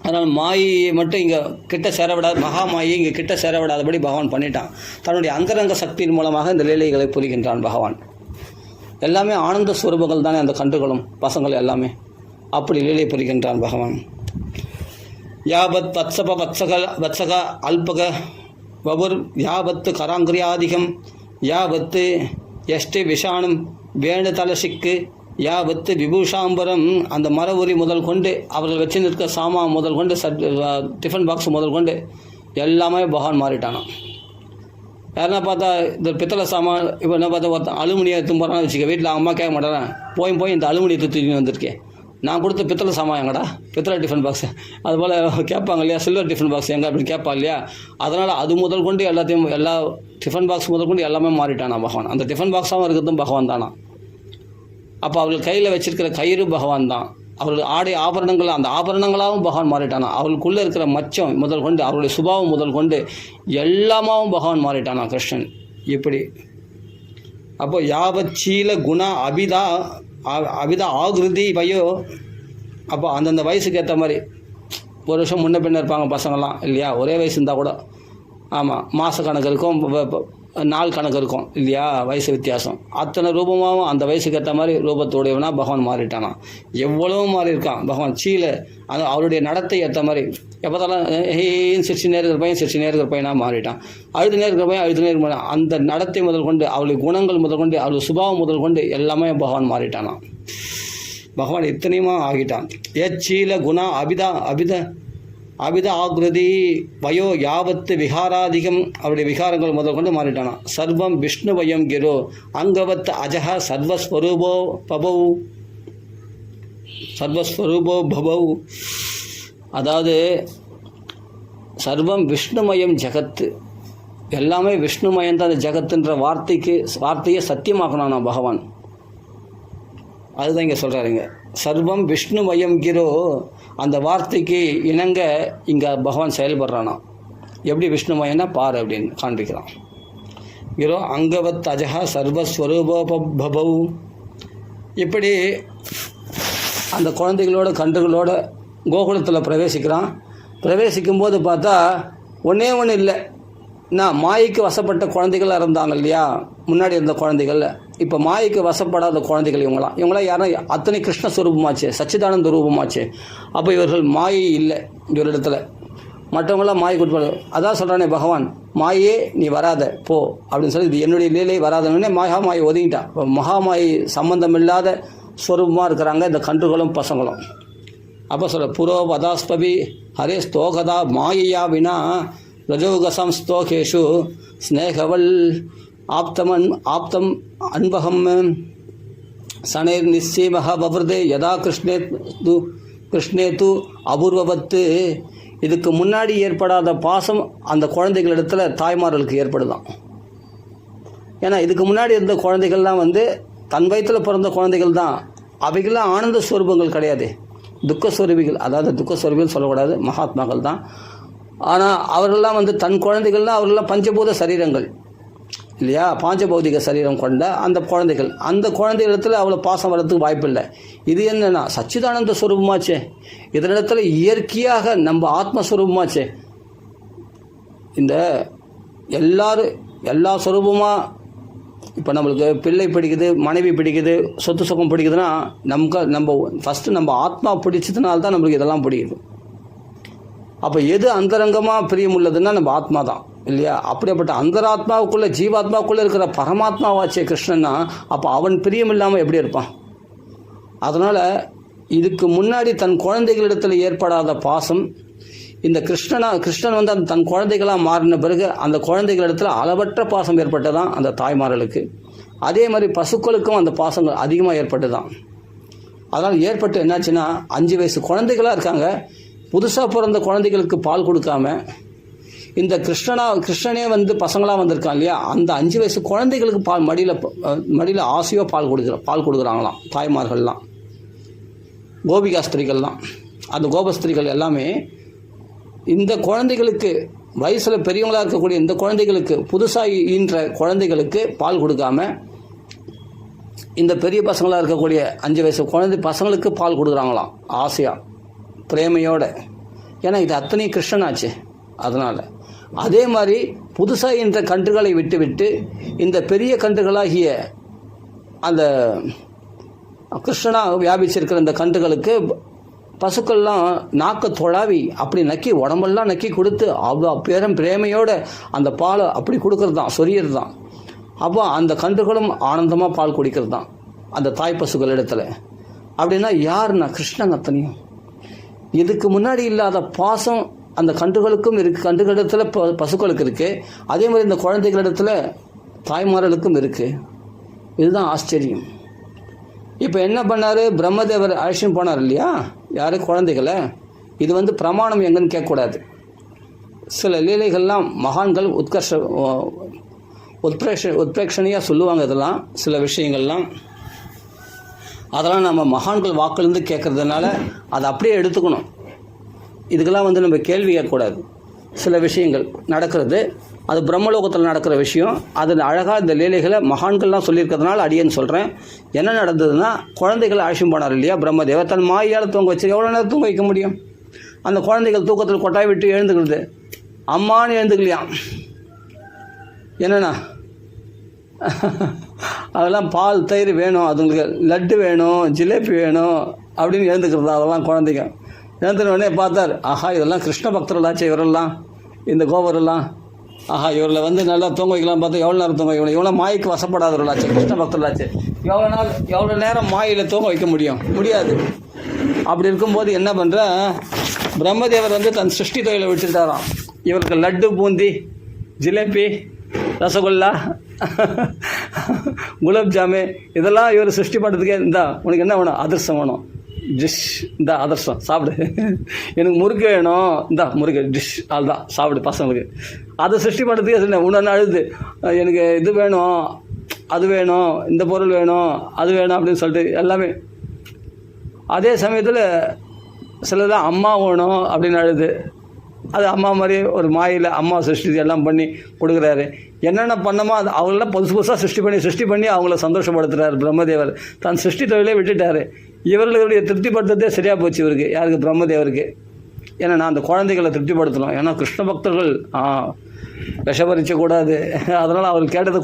அதனால் மாயை மட்டும் இங்கே கிட்ட சேரவிடாது, மகா மாயை இங்கே கிட்ட சேரவிடாதபடி பகவான் பண்ணிட்டான். தன்னுடைய அந்தரங்க சக்தியின் மூலமாக இந்த லீலைகளை புரிகின்றான் பகவான். எல்லாமே ஆனந்த ஸ்வரூபங்கள் தானே அந்த கன்றுகளும் பசங்கள் எல்லாமே. அப்படி லீலை புரிகின்றான் பகவான். யாவத் வத்சப வத்சக அல்பக வபுர் யாவத்து கராங்கிரியாதிகம் யாவத்து எஷ்டி விஷானம் வேணு தலசிக்கு யாவத்து விபூஷாம்பரம். அந்த மர உரி முதல் கொண்டு அவர்கள் வச்சு நிற்க சாமான் முதல் கொண்டு டிஃபன் பாக்ஸ் முதல் கொண்டு எல்லாமே பகவான் மாறிட்டானான். யாருன்னா பார்த்தா இந்த பித்தளை சாமான் இப்போ என்ன பார்த்தா ஒருத்தன் அலுமினியம் எடுத்து போகிறான்னு வச்சுக்க, வீட்டில் அம்மா கேட்க மாட்டேறேன், போய் இந்த அலுமினியத்தை தூக்கி வந்திருக்கேன், நான் கொடுத்த பித்தளை சாமான் எங்கடா, பித்தளை டிஃபன் பாக்ஸு. அதுபோல் கேட்பாங்க இல்லையா, சில்வர் டிஃபன் பாக்ஸ் எங்கே அப்படின்னு கேட்பா இல்லையா. அதனால் அது முதல் கொண்டு எல்லாத்தையும் எல்லா டிஃபன் பாக்ஸ் முதல் கொண்டு எல்லாமே மாறிட்டானா பகவான். அந்த டிஃபன் பாக்ஸாகவும் இருக்கிறதும் பகவான் தானா. அப்போ அவர்கள் கையில் வச்சிருக்கிற கயிறு பகவான் தான். அவர்கள் ஆடை ஆபரணங்கள் அந்த ஆபரணங்களாகவும் பகவான் மாறிட்டானா. அவர்களுக்குள்ளே இருக்கிற மச்சம் முதல் கொண்டு அவருடைய சுபாவம் முதல் கொண்டு எல்லாமாவும் பகவான் மாறிட்டானா கிருஷ்ணன். இப்படி அப்போ யாவச்சீல குண அபிதா ஆகிருதி வயோ. அப்போ அந்தந்த வயசுக்கு ஏற்ற மாதிரி ஒரு வருஷம் முன்ன பின்ன இருப்பாங்க பசங்கள்லாம் இல்லையா, ஒரே வயசு இருந்தால் கூட. ஆமாம், மாத கணக்கு இருக்கும், நாள் கணக்கு இருக்கும் இல்லையா, வயசு வித்தியாசம். அத்தனை ரூபமாகவும் அந்த வயசுக்கு ஏற்ற மாதிரி ரூபத்தோடையவனா பகவான் மாறிட்டானா. எவ்வளவோ மாறி இருக்கான் பகவான். சீல அந்த அவருடைய நடத்தை ஏற்ற மாதிரி எப்போதாலும் சிரிச்சு நேருக்கிற பையன் சிரிச்சு நேருக்கிற பையனாக மாறிட்டான். அழுது நேருக்கிற பையன் அழுது நேரு. அந்த நடத்தை முதல் கொண்டு அவளுடைய குணங்கள் முதல் கொண்டு அவளுடைய சுபாவம் முதல் கொண்டு எல்லாமே பகவான் மாறிட்டானா. பகவான் இத்தனையுமா ஆகிட்டான். ஏச்சீல குணா அபித ஆகிருதி வயோ யாவத்து விகாராதிகம். அவருடைய விகாரங்கள் முதல் கொண்டு மாறிட்டானா. சர்வம் விஷ்ணு வயம் கிரோ அங்கவத் அஜஹ சர்வஸ்வரூபோ பபௌ. அதாவது சர்வம் விஷ்ணுமயம் ஜகத்து, எல்லாமே விஷ்ணுமயம் தான். அந்த ஜகத்துன்ற வார்த்தையை சத்தியமாக்கணானா பகவான். அதுதான் இங்கே சொல்கிறாருங்க. சர்வம் விஷ்ணுமயம் கிரோ, அந்த வார்த்தைக்கு இணங்க இங்கே பகவான் செயல்படுறானா. எப்படி விஷ்ணுமயன்னா பாரு அப்படின்னு காண்பிக்கிறான். கிரோ அங்கவத் அஜஹா சர்வஸ்வரூபபௌ. இப்படி அந்த குழந்தைகளோட கன்றுகளோட கோகுலத்தில் பிரவேசிக்கிறான். பிரவேசிக்கும் போது பார்த்தா ஒன்றே ஒன்று இல்லை. நான் மாயைக்கு வசப்பட்ட குழந்தைகள் இருந்தாங்க இல்லையா முன்னாடி இருந்த குழந்தைகள், இப்போ மாயைக்கு வசப்படாத குழந்தைகள் இவங்களாம் யாரும் அத்தனை கிருஷ்ணஸ்வரூபமாச்சு, சச்சிதானந்த ரூபமாச்சு. அப்போ இவர்கள் மாயை இல்லை இவரிடத்துல. மற்றவங்களாம் மாயை கொடுப்பாரு. அதான் சொல்கிறானே பகவான், மாயே நீ வராத போ அப்படின்னு சொல்லி, இது என்னுடைய லீலை வராதனே மகாமாயை ஒதுங்கிட்டான். இப்போ மகாமாயை சம்பந்தம் இல்லாத ஸ்வரூபமாக இருக்கிறாங்க இந்த கன்றுகளும் பசங்களும். அப்போ சொல்ல புரோ வதாஸ்பவி ஹரே ஸ்தோகதா மாயையா வினா ரஜோகசம் ஸ்தோகேஷு ஸ்னேகவல் ஆப்தம் அன்பகம் சனேர் நிச்சயமக பவர்தே யதா கிருஷ்ணே து அபூர்வவத்து. இதுக்கு முன்னாடி ஏற்படாத பாசம் அந்த குழந்தைகளிடத்தில் தாய்மார்களுக்கு ஏற்படுதான். ஏன்னா இதுக்கு முன்னாடி இருந்த குழந்தைகள்லாம் தன் வயிற்றில் பிறந்த குழந்தைகள் தான். அவைகள்லாம் ஆனந்த ஸ்வரூபங்கள் கிடையாது, துக்கஸ்வரூபிகள். அதாவது துக்கஸ்வரூபிகள் சொல்லக்கூடாது, மகாத்மாக்கள் தான். ஆனால் அவர்கள்லாம் தன் குழந்தைகள்லாம் அவர்கள்லாம் பஞ்சபூத சரீரங்கள் இல்லையா, பாஞ்சபௌதிக சரீரம் கொண்ட அந்த குழந்தைகள். அந்த குழந்தைகளிடத்தில் அவ்வளோ பாசம் வர்றதுக்கு வாய்ப்பு இல்லை. இது என்னென்னா சச்சிதானந்த ஸ்வரூபமாச்சே, இதனிடத்தில் இயற்கையாக நம்ம ஆத்மஸ்வரூபமாச்சே. இந்த எல்லா ஸ்வரூபமாக இப்போ நம்மளுக்கு பிள்ளை பிடிக்குது, மனைவி பிடிக்குது, சொத்து சுகம் பிடிக்குதுன்னா நம்ம ஃபஸ்ட்டு நம்ம ஆத்மா பிடிச்சதுனால தான் நம்மளுக்கு இதெல்லாம் பிடிக்குது. அப்போ எது அந்தரங்கமாக பிரியம் உள்ளதுன்னா நம்ம ஆத்மா தான். இல்லையா? அப்படிப்பட்ட அந்தராத்மாவுக்குள்ளே ஜீவாத்மாவுக்குள்ளே இருக்கிற பரமாத்மாவாச்சே கிருஷ்ணன்னா, அப்போ அவன் பிரியம் இல்லாமல் எப்படி இருப்பான்? அதனால் இதுக்கு முன்னாடி தன் குழந்தைகளிடத்தில் ஏற்படாத பாசம் இந்த கிருஷ்ணன் வந்து அந்த தன் குழந்தைகளாக மாறின பிறகு அந்த குழந்தைகளிடத்தில் அளவற்ற பாசம் ஏற்பட்டதான் அந்த தாய்மார்களுக்கு. அதே மாதிரி பசுக்களுக்கும் அந்த பாசங்கள் அதிகமாக ஏற்பட்டுதான். அதனால் ஏற்பட்டு என்னாச்சுன்னா 5 வயசு குழந்தைகளாக இருக்காங்க. புதுசாக பிறந்த குழந்தைகளுக்கு பால் கொடுக்காம இந்த கிருஷ்ணனே வந்து பசங்களாக வந்திருக்கான் இல்லையா, அந்த 5 வயசு குழந்தைகளுக்கு மடியில் ஆசையோ பால் கொடுக்குறாங்களாம் தாய்மார்கள்லாம், கோபிகாஸ்திரிகள்லாம். அந்த கோபஸ்திரிகள் எல்லாமே இந்த குழந்தைகளுக்கு வயசில் பெரியவங்களாக இருக்கக்கூடிய இந்த குழந்தைகளுக்கு புதுசாக ஈன்ற குழந்தைகளுக்கு பால் கொடுக்காம இந்த பெரிய பசங்களாக இருக்கக்கூடிய 5 வயசு பசங்களுக்கு பால் கொடுக்குறாங்களாம் ஆசையாக பிரேமையோட. ஏன்னா இது அத்தனை கிருஷ்ணனாச்சு. அதனால் அதே மாதிரி புதுசாக ஈன்ற கன்றுகளை விட்டு இந்த பெரிய கன்றுகளாகிய அந்த கிருஷ்ணனாக வியாபிச்சிருக்கிற இந்த கன்றுகளுக்கு பசுக்கள்லாம் நாக்க தொழாவி அப்படி நக்கி உடம்பெல்லாம் நக்கி கொடுத்து அவ்வளோ பிரேமையோட அந்த பாலை அப்படி கொடுக்கறது தான், சொரியறது தான். அப்போ அந்த கன்றுகளும் ஆனந்தமாக பால் குடிக்கிறது தான் அந்த தாய் பசுக்கள் இடத்துல. அப்படின்னா யாருன்னா கிருஷ்ணன் அத்தனையும். இதுக்கு முன்னாடி இல்லாத பாசம் அந்த கன்றுகளுக்கும் இருக்குது, கன்றுகளிடத்தில் பசுக்களுக்கு இருக்குது. அதே மாதிரி இந்த குழந்தைகளிடத்தில் தாய்மார்களுக்கும் இருக்குது. இதுதான் ஆச்சரியம். இப்போ என்ன பண்ணார், பிரம்மதேவர் அழைச்சின்னு போனார் இல்லையா யார் குழந்தைகளை. இது வந்து பிரமாணம் எங்கன்னு கேட்கக்கூடாது. சில லீலைகள்லாம் மகான்கள் உத்பிரேக்ஷணியாக சொல்லுவாங்க. இதெல்லாம் சில விஷயங்கள்லாம் அதெல்லாம் நம்ம மகான்கள் வாக்குலேருந்து கேட்குறதுனால அதை அப்படியே எடுத்துக்கணும். இதுக்கெல்லாம் வந்து நம்ம கேள்வி கேட்கக்கூடாது. சில விஷயங்கள் நடக்கிறது, அது பிரம்மலோகத்தில் நடக்கிற விஷயம். அது அழகாக இந்த லீலைகளை மகான்கள்லாம் சொல்லியிருக்கிறதுனால அடியேன்னு சொல்கிறேன். என்ன நடந்ததுன்னா, குழந்தைகளை அழைச்சிட்டு போனார் இல்லையா பிரம்மதேவர். தன் மாயால் தூங்க வச்சு எவ்வளோ நேரம் தூங்க வைக்க முடியும்? அந்த குழந்தைகள் தூக்கத்தில் கொட்டாய் விட்டு எழுந்துக்கிறது. அம்மானு எழுந்துக்கலையாம். என்னண்ணா அதெல்லாம் பால் தயிர் வேணும், அதுங்களுக்கு லட்டு வேணும், ஜிலேபி வேணும் அப்படின்னு எழுந்துக்கிறது அதெல்லாம் குழந்தைங்க. எழுந்துனோடனே பார்த்தார், ஆஹா இதெல்லாம் கிருஷ்ண பக்தர்களாச்சு இவரெல்லாம், இந்த கோவரெல்லாம். ஆஹா இவரில் வந்து நல்லா தூங்க வைக்கலாம் பார்த்தா எவ்வளோ நேரம் தூங்க வைக்கணும், எவ்வளோ மாய்க்கு வசப்படாதவர்களாச்சு, கிருஷ்ண பக்தர்களாச்சு. எவ்வளோ நேரம் மாயில் தூங்க வைக்க முடியாது. அப்படி இருக்கும்போது என்ன பண்ணுற, பிரம்மதேவர் வந்து தன் சிருஷ்டி தொழிலை விட்டுட்டாராம். இவருக்கு லட்டு, பூந்தி, ஜிலேபி, ரசகுல்லா, குலாப்ஜாமு இதெல்லாம் இவர் சிருஷ்டி பண்ணுறதுக்கே, இந்தா உனக்கு என்ன வேணும், அதிர்ஷ்டம் வேணும், டிஷ் இந்த அதிர்ஷ்டம் சாப்பிடு, எனக்கு முறுக்கு வேணும், இந்த முறுக்கு டிஷ் அதுதான் சாப்பிடு பசங்களுக்கு. அதை சிருஷ்டி பண்ணுறதுக்கே சொன்னேன். உடனே அழுது எனக்கு இது வேணும், அது வேணும், இந்த பொருள் வேணும், அது வேணும் அப்படின்னு சொல்லிட்டு எல்லாமே. அதே சமயத்தில் சிலதான் அம்மா வேணும் அப்படின்னு அழுது, அது அம்மா மாதிரி ஒரு மாயில் அம்மா சிருஷ்டி எல்லாம் பண்ணி கொடுக்குறாரு. என்னென்ன பண்ணமோ அது அவங்களெல்லாம் புதுசாக சிருஷ்டி பண்ணி அவங்கள சந்தோஷப்படுத்துகிறார் பிரம்மதேவர். தன் சிருஷ்டி தொழிலே விட்டுட்டார். இவர்களுடைய திருப்திப்படுத்துறதே சரியாக போச்சு இவருக்கு. யாருக்கு? பிரம்மதேவருக்கு. ஏன்னா நான் அந்த குழந்தைகளை திருப்திப்படுத்தணும். ஏன்னா கிருஷ்ண பக்தர்கள் விஷபரிச்சக்கூடாது. அதனால் அவர் கேட்டதை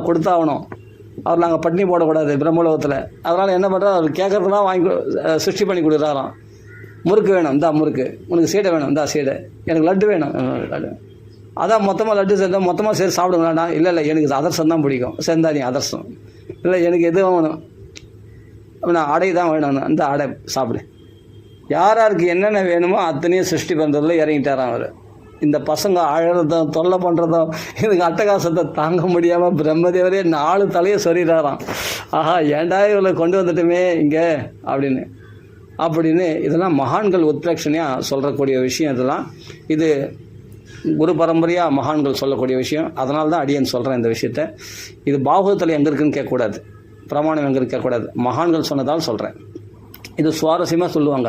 கொடுத்தாகணும். அவர் நாங்கள் பட்டினி போடக்கூடாது பிரம்மலோகத்தில். அதனால் என்ன பண்ணுறோம், அவர் கேட்குறதுலாம் வாங்கி சிருஷ்டி பண்ணி கொடுக்குறாராம். முறுக்கு வேணும், இந்தா முறுக்கு, உனக்கு சீடை வேணும், இந்தா சீடை, எனக்கு லட்டு வேணும், லட்டு. அதான் மொத்தமாக லட்டு சேர்ந்தால் மொத்தமாக சரி சாப்பிடுங்களாண்ணா. இல்லை எனக்கு அதிரசம் தான் பிடிக்கும், சேர்ந்தானி அதிரசம். இல்லை எனக்கு எது வேணும், நான் அடை தான் வேணும், அந்த அடை சாப்பிடு. யாருக்கு என்னென்ன வேணுமோ அத்தனையும் சிருஷ்டி பண்ணுறதுல இறங்கிட்டாராம் அவர். இந்த பசங்க அழகிறதும் தொல்லை பண்ணுறதும் இதுக்கு அட்டகாசத்தை தாங்க முடியாமல் பிரம்மதேவரே 4 தலையை சொறிகிறாராம். ஆஹா ஏண்டா இவளை கொண்டு வந்துட்டுமே இங்கே அப்படின்னு இதெல்லாம் மகான்கள் உத்பிரேக்ஷனையாக சொல்லக்கூடிய விஷயம். இதெல்லாம் இது குரு பரம்பரையாக மகான்கள் சொல்லக்கூடிய விஷயம். அதனால தான் அடியேன்னு சொல்கிறேன் இந்த விஷயத்தை. இது பாகவதத்தில் எங்கே இருக்குன்னு கேட்கக்கூடாது, பிரமாணம் எங்கே கேட்கக்கூடாது, மகான்கள் சொன்னதால் சொல்கிறேன். இது சுவாரஸ்யமாக சொல்லுவாங்க.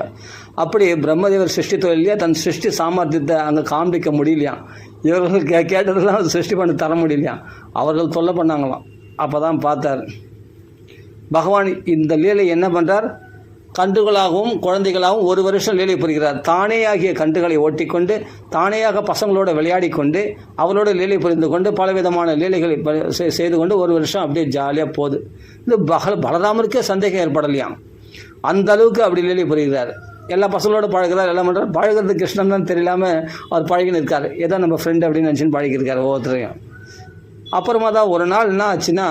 அப்படி பிரம்மதேவர் சிருஷ்டி தொழிலையே தன் சிருஷ்டி சாமர்த்தியத்தை அங்கே காண்பிக்க முடியலையாம். இவர்கள் கேட்டதெல்லாம் சிருஷ்டி பண்ணி தர முடியலையாம். அவர்கள் தொல்லை பண்ணாங்களாம். அப்போ தான் பார்த்தார் பகவான் இந்த லீலை என்ன பண்ணுறார். கன்றுகளாகவும் குழந்தைகளாகவும் 1 வருஷம் லீலை புரிகிறார். தானே ஆகிய கன்றுகளை ஓட்டிக்கொண்டு தானேயாக பசங்களோட விளையாடி கொண்டு அவளோட லீலை புரிந்து கொண்டு பலவிதமான லீலைகளை செய்து கொண்டு 1 வருஷம் அப்படியே ஜாலியாக போகுது. இது பலராமருக்கே சந்தேகம் ஏற்படலையாம். அந்த அளவுக்கு அப்படி லீலை புரிகிறார். எல்லா பசங்களோட பழகிறார், எல்லாம் பண்ணுறாரு. பழகிறது கிருஷ்ணன் தான் தெரியலாமல் அவர் பழகின்னு இருக்கார். ஏதோ நம்ம ஃப்ரெண்டு அப்படின்னு நினச்சின்னு பழகிருக்காரு ஒவ்வொருத்தரையும். அப்புறமா தான் ஒரு நாள் என்ன ஆச்சுன்னா,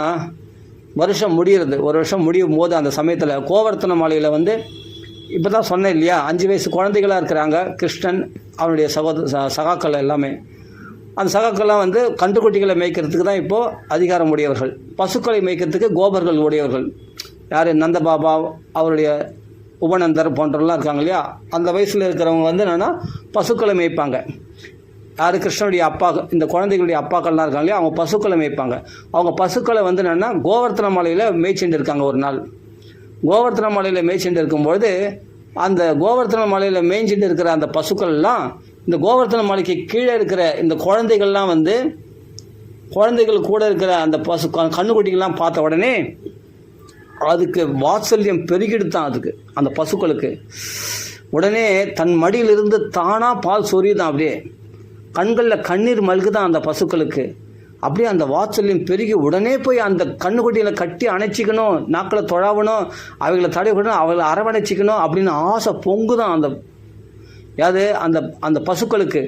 வருஷம் முடிகிறது. ஒரு வருஷம் முடியும் போது அந்த சமயத்தில் கோவர்த்தன மலையில் வந்து இப்போ தான் சொன்னேன் இல்லையா, 5 வயசு குழந்தைகளாக இருக்கிறாங்க. கிருஷ்ணன் அவனுடைய சகாக்கள் எல்லாமே. அந்த சகாக்கள்லாம் வந்து கன்றுக்குட்டிகளை மேய்க்கிறதுக்கு தான் இப்போது அதிகாரம் உடையவர்கள். பசுக்களை மேய்க்கிறதுக்கு கோபர்கள் உடையவர்கள். யார்? நந்தபாபா, அவருடைய உபநந்தர் போன்றவர்கள்லாம் இருக்காங்க இல்லையா. அந்த வயசில் இருக்கிறவங்க வந்து என்னென்னா பசுக்களை மேய்ப்பாங்க. யார்? கிருஷ்ணனுடைய அப்பா. இந்த குழந்தைகளுடைய அப்பாக்கள்லாம் இருக்காங்க இல்லையா, அவங்க பசுக்களை மேய்ப்பாங்க. அவங்க பசுக்களை வந்து என்னென்னா கோவர்த்தன மலையில் மேய்ச்சிட்டு இருக்காங்க. ஒரு நாள் கோவர்த்தன மலையில் மேய்ச்சிட்டு இருக்கும்பொழுது அந்த கோவர்த்தன மலையில் மேய்ச்சிட்டு இருக்கிற அந்த பசுக்கள்லாம் இந்த கோவர்த்தன மலைக்கு கீழே இருக்கிற இந்த குழந்தைகள்லாம் வந்து குழந்தைகள் கூட இருக்கிற அந்த பசு கண்ணுக்குட்டிகள்லாம் பார்த்த உடனே அதுக்கு வாத்சல்யம் பெருகிடுத்தான். அதுக்கு அந்த பசுக்களுக்கு உடனே தன் மடியிலிருந்து தானாக பால் சொரியுதான். அப்படியே கண்களில் கண்ணீர் மல்குதான் அந்த பசுக்களுக்கு. அப்படியே அந்த வாத்சல்யம் பெருகி உடனே போய் அந்த கண்ணுக்குட்டிகளை கட்டி அணைச்சிக்கணும், நாக்கில் தொழாவணும், அவைகளை தடவிக்கணும், அவங்களை அரவணைச்சிக்கணும் அப்படின்னு ஆசை பொங்குதான் அந்த அந்த அந்த பசுக்களுக்கு.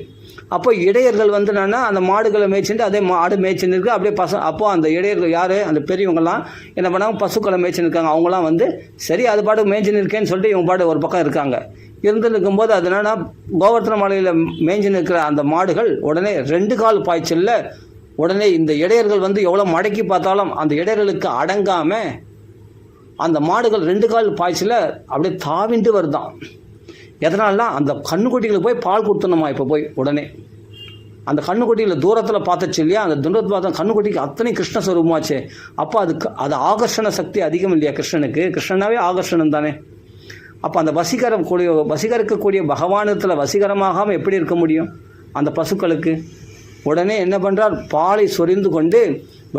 அப்போ இடையர்கள் வந்து என்னென்னா அந்த மாடுகளை மேய்ச்சிட்டு அதே மாடு மேய்ச்சின்னு இருக்கு. அப்படியே அப்போது அந்த இடையர்கள் யார்? அந்த பெரியவங்கள்லாம் என்ன பண்ணாங்க, பசுக்களை மேய்ச்சின்னு இருக்காங்க. அவங்களாம் வந்து சரி அது பாட்டு மேய்ச்சின்னு இருக்கேன்னு சொல்லிட்டு இவங்க பாட்டு ஒரு பக்கம் இருக்காங்க. இருந்து இருக்கும்போது அது என்னென்னா கோவர்த்தன மலையில் மேய்ச்சின்னு இருக்கிற அந்த மாடுகள் உடனே 2 கால் பாய்ச்சலில் உடனே இந்த இடையர்கள் வந்து எவ்வளோ மடக்கி பார்த்தாலும் அந்த இடையர்களுக்கு அடங்காமல் அந்த மாடுகள் 2 கால் பாய்ச்சலில் அப்படியே தாவிண்டு வருதான். எதனால்னா அந்த கண்ணுக்குட்டிகளுக்கு போய் பால் கொடுத்தணுமா. இப்போ போய் உடனே அந்த கண்ணுக்குட்டியில் தூரத்தில் பார்த்துச்சு இல்லையா, அந்த தூரத்தில் பார்த்தா கண்ணுக்குட்டிக்கு அத்தனை கிருஷ்ண ஸ்வரூபமாச்சு. அப்போ அது ஆகர்ஷண சக்தி அதிகம் இல்லையா கிருஷ்ணனுக்கு. கிருஷ்ணனாவே ஆகர்ஷணம் தானே. அப்போ அந்த வசீகரிக்கக்கூடிய பகவானத்தில் வசீகரமாகாமல் எப்படி இருக்க முடியும் அந்த பசுக்களுக்கு? உடனே என்ன பண்ணுறார், பாலை சொரிந்து கொண்டு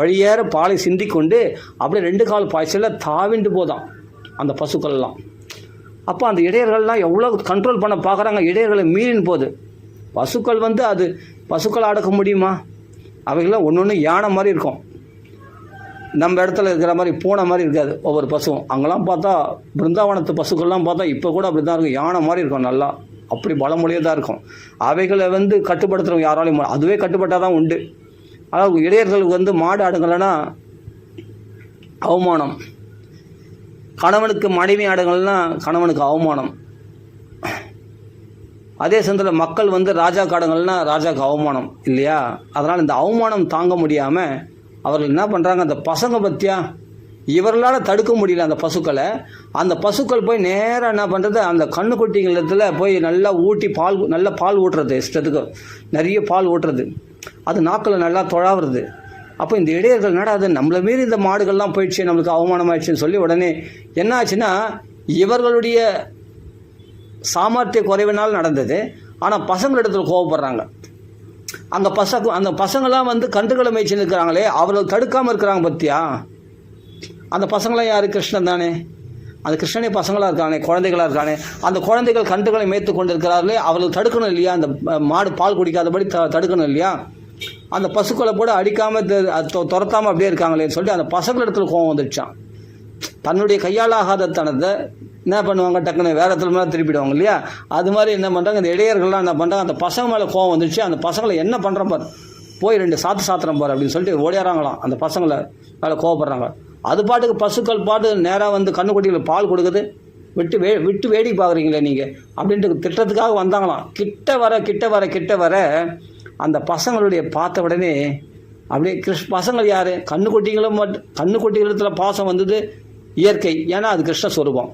வழியேற பாலை சிந்தி கொண்டு அப்படியே 2 கால் பாய்ச்சலில் தாவிண்டு போதான் அந்த பசுக்கள்லாம். அப்போ அந்த இடையர்கள்லாம் எவ்வளோ கண்ட்ரோல் பண்ண பார்க்குறாங்க, இடையர்களை மீறின் போது. பசுக்கள் வந்து அது பசுக்கள் அடக்க முடியுமா? அவைகளாம் ஒன்று யானை மாதிரி இருக்கும். நம்ம இடத்துல இருக்கிற மாதிரி பூனை மாதிரி இருக்காது ஒவ்வொரு பசுவும். அங்கெல்லாம் பார்த்தா பிருந்தாவனத்து பசுக்கள்லாம் பார்த்தா இப்போ கூட அப்படி தான் இருக்கும், யானை மாதிரி இருக்கும். நல்லா அப்படி பலமொழியாக தான் இருக்கும். அவைகளை வந்து கட்டுப்படுத்துகிறவங்க யாராலையும் அதுவே கட்டுப்பட்டால் தான் உண்டு. அதாவது இடையர்களுக்கு வந்து மாடு ஆடுங்கள்னா அவமானம், கணவனுக்கு மனைவி ஆடுங்கள்னா கணவனுக்கு அவமானம். அதே சமயத்தில் மக்கள் வந்து ராஜா காடுங்கள்னா ராஜாவுக்கு அவமானம் இல்லையா. அதனால் இந்த அவமானம் தாங்க முடியாமல் அவர்கள் என்ன பண்ணுறாங்க, அந்த பசங்க பற்றியா இவர்களால் தடுக்க முடியல அந்த பசுக்களை. அந்த பசுக்கள் போய் நேராக என்ன பண்ணுறது, அந்த கண்ணுக்குட்டிகளத்தில் போய் நல்லா ஊட்டி நல்லா பால் ஊட்டுறது, இஷ்டத்துக்கு நிறைய பால் ஊட்டுறது, அது நாக்கில் நல்லா தொழாவுறது. அப்போ இந்த இடையர்கள் நடாது நம்மளை மீறி இந்த மாடுகள்லாம் போயிடுச்சு, நம்மளுக்கு அவமானமாயிடுச்சுன்னு சொல்லி உடனே என்ன ஆச்சுன்னா இவர்களுடைய சாமர்த்திய குறைவினால் நடந்தது. ஆனால் பசங்களிடத்தில் கோவப்படுறாங்க. அந்த பசங்களாம் வந்து கன்றுகளை மேய்ச்சின்னு இருக்கிறாங்களே, அவர்கள் தடுக்காமல் இருக்கிறாங்க பற்றியா. அந்த பசங்களாம் யார்? கிருஷ்ணன் தானே. அந்த கிருஷ்ணனே பசங்களாக இருக்கானே, குழந்தைகளாக இருக்கானே. அந்த குழந்தைகள் கன்றுகளை மேய்த்து கொண்டு இருக்கிறார்களே, அவர்கள் தடுக்கணும் இல்லையா, அந்த மாடு பால் குடிக்காதபடி தடுக்கணும் இல்லையா. அந்த பசுக்களை கூட அடிக்காமல் துரத்தாமல் அப்படியே இருக்காங்களேன்னு சொல்லிட்டு அந்த பசங்களிடத்தில் கோவம் வந்துடுச்சான். தன்னுடைய கையாளாகாத தனத்தை என்ன பண்ணுவாங்க, டக்குன்னு வேறு இடத்துல மேலே திருப்பிடுவாங்க இல்லையா. அது மாதிரி என்ன பண்ணுறாங்க, இந்த இடையர்கள்லாம் என்ன பண்ணுறாங்க, அந்த பசங்க மேலே கோவம் வந்துடுச்சு. அந்த பசங்களை என்ன பண்ணுறோம் பார், போய் 2 சாத்திரம் பார் அப்படின்னு சொல்லிட்டு ஓடியாராங்களாம். அந்த பசங்களை மேலே கோவப்படுறாங்க. அது பாட்டுக்கு பசுக்கள் பாட்டு நேராக வந்து கண்ணுக்குட்டிகளுக்கு பால் கொடுக்குது. விட்டு வேடிக்கை பார்க்குறீங்களே நீங்கள் அப்படின்ட்டு திட்டத்துக்காக வந்தாங்களாம். கிட்ட வர அந்த பசங்களுடைய பார்த்த உடனே அப்படியே பசங்கள் யார்? கண்ணுக்குட்டிகளத்தில் பாசம் வந்தது இயற்கை, ஏன்னா அது கிருஷ்ணஸ்வரூபம்.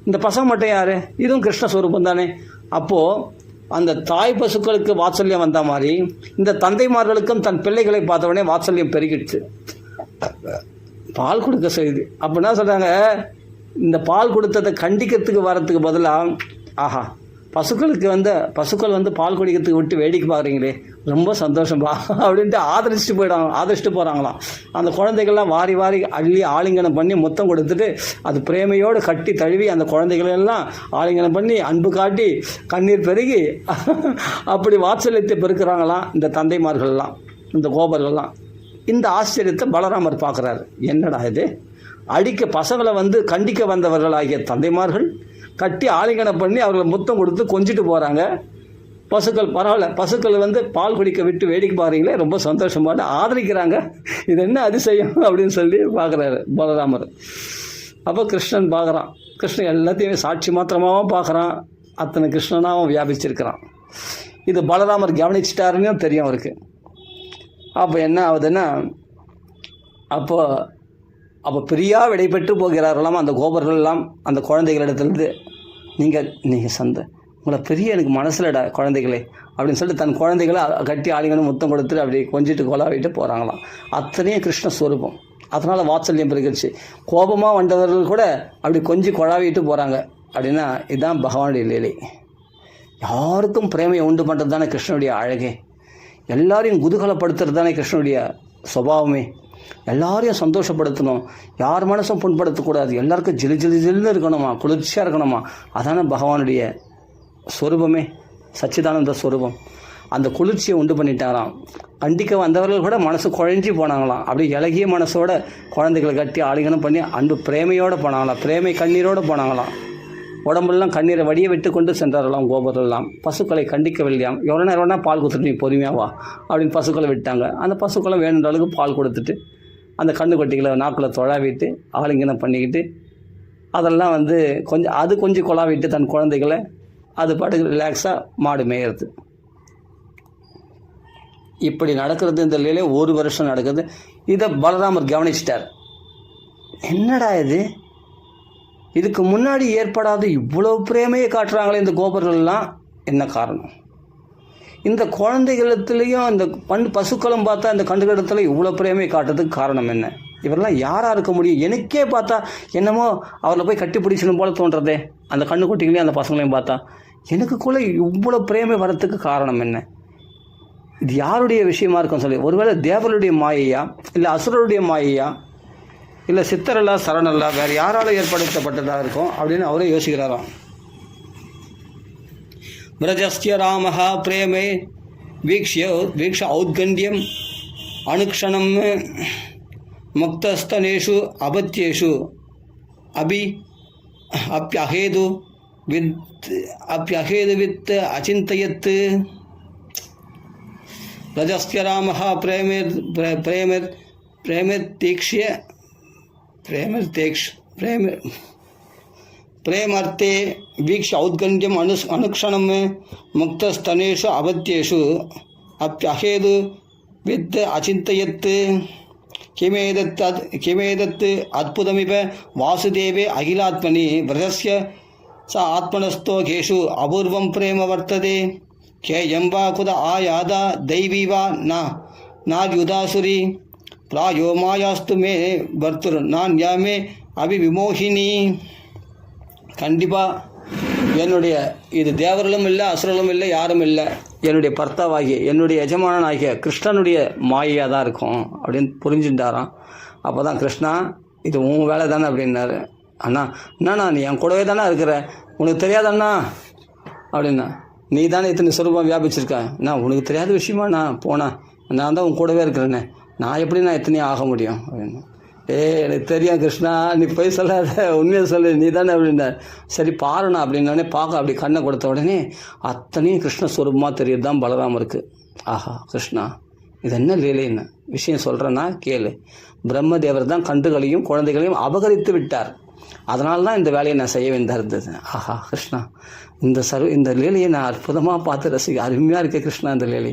இந்த பசங்க மட்டும் யார்? இதுவும் கிருஷ்ணஸ்வரூபம் தானே. அப்போது அந்த தாய் பசுக்களுக்கு வாத்சல்யம் வந்த மாதிரி இந்த தந்தைமார்களுக்கும் தன் பிள்ளைகளை பார்த்த உடனே வாத்சல்யம் பெருகிடுச்சு. பால் கொடுக்க செய்யுது. அப்போ என்ன சொல்கிறாங்க, இந்த பால் கொடுத்ததை கண்டிக்கிறதுக்கு வரத்துக்கு பதிலாக ஆஹா பசுக்கள் வந்து பால் குடிக்கிறதுக்கு விட்டு வேடிக்கை பார்க்குறீங்களே, ரொம்ப சந்தோஷம்பா அப்படின்ட்டு ஆதரிச்சுட்டு போகிறாங்களாம். அந்த குழந்தைகள்லாம் வாரி அள்ளி ஆலிங்கனம் பண்ணி முத்தம் கொடுத்துட்டு அது பிரேமையோடு கட்டி தழுவி அந்த குழந்தைகளெல்லாம் ஆலிங்கனம் பண்ணி அன்பு காட்டி கண்ணீர் பெருகி அப்படி வாத்சல்யத்தை பெருக்கிறாங்களாம் இந்த தந்தைமார்கள்லாம், இந்த கோபர்கள்லாம். இந்த ஆச்சரியத்தை பலராமர் பார்க்குறாரு. என்னடா இது, பசங்களை வந்து கண்டிக்க வந்தவர்கள் ஆகிய தந்தைமார்கள் கட்டி ஆலிங்கனம் பண்ணி அவர்களை முத்தம் கொடுத்து கொஞ்சிட்டு போகிறாங்க. பசுக்கள் பரவாயில்ல, பசுக்கள் வந்து பால் குடிக்க விட்டு வேடிக்கை பாருங்களே, ரொம்ப சந்தோஷமாக ஆதரிக்கிறாங்க. இது என்ன அதிசயம் அப்படின்னு சொல்லி பார்க்குறாரு பலராமர். அப்போ கிருஷ்ணன் பார்க்குறான். கிருஷ்ணன் எல்லாத்தையும் சாட்சி மாத்திரமாகவும் பார்க்குறான், அத்தனை கிருஷ்ணனாகவும் வியாபிச்சிருக்கிறான். இது பலராமர் கவனிச்சிட்டாருன்னு தெரியும் அவருக்கு. அப்போ என்ன ஆகுதுன்னா, அப்போ பிரியா விடைபெற்று போகிறார்களாம் அந்த கோபர்களெல்லாம் அந்த குழந்தைகளிடத்துலேருந்து. நீங்கள் உங்களை பெரிய எனக்கு மனசில்டா குழந்தைகளே அப்படின்னு சொல்லிட்டு தன் குழந்தைகளை கட்டி ஆலிங்கன்னு முத்தம் கொடுத்துட்டு அப்படி கொஞ்சிட்டு கொலாவிட்டு போகிறாங்களாம். அத்தனையும் கிருஷ்ணஸ்வரூபம். அதனால் வாத்சல்யம் பெருகிடுச்சு. கோபமாக வந்தவர்கள் கூட அப்படி கொஞ்சி கொழாவிட்டு போகிறாங்க. அப்படின்னா இதுதான் பகவானுடைய லீலை. யாருக்கும் பிரேமையை உண்டு பண்ணுறது தானே கிருஷ்ணனுடைய அழகே. எல்லாரையும் குதூகலப்படுத்துறது தானே கிருஷ்ணனுடைய சுபாவமே. எல்லாரையும் சந்தோஷப்படுத்தணும், யார் மனசும் புண்படுத்தக்கூடாது, எல்லாருக்கும் ஜிலு ஜிலு ஜில்னு இருக்கணுமா, குளிர்ச்சியாக இருக்கணுமா. அதான பகவானுடைய ஸ்வரூபமே, சச்சிதானந்த ஸ்வரூபம். அந்த குளிர்ச்சியை உண்டு பண்ணிட்டாராம். கண்டிக்க வந்தவர்கள் கூட மனசு குழஞ்சி போனாங்களாம். அப்படி இலகிய மனசோட குழந்தைகளை கட்டி ஆலிங்கனம் பண்ணி அன்பு பிரேமையோடு போனாங்களாம், பிரேமை கண்ணீரோடு போனாங்களாம். உடம்பெல்லாம் கண்ணீரை வடிய விட்டு கொண்டு சென்றார்களாம் கோபரெல்லாம். பசுக்களை கண்டிக்கவில்லையாம். எவ்வளோ நேரம்னா பால் கொடுத்துட்டு நீ பொறுமையாக வா அப்படின்னு பசுக்களை விட்டாங்க. அந்த பசுக்களை வேணுன்ற அளவுக்கு பால் கொடுத்துட்டு அந்த கண்ணுக்குட்டிகளை நாக்கில் தொழாவிட்டு ஆலிங்கனம் பண்ணிக்கிட்டு அதெல்லாம் வந்து கொஞ்சம் கொலாவிட்டு தன் குழந்தைகளை அது பாட்டுக்கு ரிலாக்ஸாக மாடு மேயிறது. இப்படி நடக்கிறது இந்த லீலை 1 வருஷம் நடக்குது. இதை பலராமர் கவனிச்சிட்டார். என்னடா இதுக்கு முன்னாடி ஏற்படாத இவ்வளோ பிரேமையை காட்டுறாங்களே இந்த கோபர்கள்லாம், என்ன காரணம்? இந்த குழந்தைகளத்துலேயும் இந்த பசுக்களும் பார்த்தா இந்த கண்டுகளிடத்துல இவ்வளோ பிரேமையை காட்டுறதுக்கு காரணம் என்ன? இவரெல்லாம் யாராக இருக்க முடியும்? எனக்கே பார்த்தா என்னமோ அவரை போய் கட்டி பிடிச்சணும் போல தோன்றதே, அந்த கண்ணுக்குட்டிகளையும் அந்த பசங்களையும் பார்த்தா. எனக்குள்ளே இவ்வளோ பிரேமை வரத்துக்கு காரணம் என்ன? இது யாருடைய விஷயமா இருக்கும் சொல்லி. ஒருவேளை தேவருடைய மாயையா, இல்லை அசுரருடைய மாயையா, இல்லை சித்தரல்லா சரணல்லா, வேறு யாரால் ஏற்படுத்தப்பட்டதாக இருக்கும் அப்படின்னு அவரே யோசிக்கிறாராம். விரஜஸ்ய ராமஹா பிரேமே வீக்ஷ ஔத்கண்யம் அனுக்ஷணம் முக்தஸ்தனேஷு அபத்யேஷு அப்யஹேது வித் அச்சிந்தயத். ரஜஸ்ய ராமஹா பிரேமர்த்தே வீக்ஷ ஔத்கண்யம் அனுக்ஷணம் முக்தஸ்தனேஷு அபத்யேஷு அப்யஹேது வித் அச்சிந்தயத். கிமேதத் அத்புதமிவ வாசுதேவே அகிலாத்மனி விரதஸ்ய ச ஆத்மனஸ்தோகேஷு அபூர்வம் பிரேம வர்த்ததே. கேயம் வா குத ஆயாதா தெய்வீ வா நாத்யுதாசுரி பிராயோ மாயாஸ்து மே பர்த்துர் நான் யாமே அபிவிமோகினி. கண்டிப்பாக என்னுடைய இது தேவர்களும் இல்லை, அசுரர்களும் இல்லை, யாரும் இல்லை, என்னுடைய பர்த்தாவாகிய என்னுடைய எஜமானனாகிய கிருஷ்ணனுடைய மாயையாக தான் இருக்கும் அப்படின்னு புரிஞ்சுட்டாராம். அப்போ தான் கிருஷ்ணா இது உன் வேலை தானே அப்படின்னாரு. அண்ணா என்னண்ணா நீ என் கூடவே தானே இருக்கிற, உனக்கு தெரியாதண்ணா அப்படின்னா. நீ தானே இத்தனை சுரூபம் வியாபிச்சிருக்க, நான் உனக்கு தெரியாத விஷயமா நான் நான் தான் உன் கூடவே இருக்கிறேன்னே, நான் எப்படி எத்தனையும் ஆக முடியும் அப்படின்னு. எனக்கு தெரியும் கிருஷ்ணா, நீ போய் சொல்லாத, உண்மையை சொல்லு, நீ தானே அப்படின்னா. சரி பாருண்ணா அப்படின்னே பார்க்க அப்படி கண்ணை கொடுத்த உடனே அத்தனையும் கிருஷ்ணஸ்வரூபமாக தெரியுது தான் பலராமருக்கு. ஆஹா கிருஷ்ணா இது என்ன லீலைன்னு விஷயம் சொல்கிறேன்னா கேளு. பிரம்மதேவர் தான் கன்றுகளையும் குழந்தைகளையும் அபகரித்து விட்டார். அதனால தான் இந்த வேலையை நான் செய்ய வேண்டியதாக இருந்தது. ஆஹா கிருஷ்ணா இந்த லீலையை நான் அற்புதமாக பார்த்து அருமையாக இருக்க கிருஷ்ணா. இந்த லீலை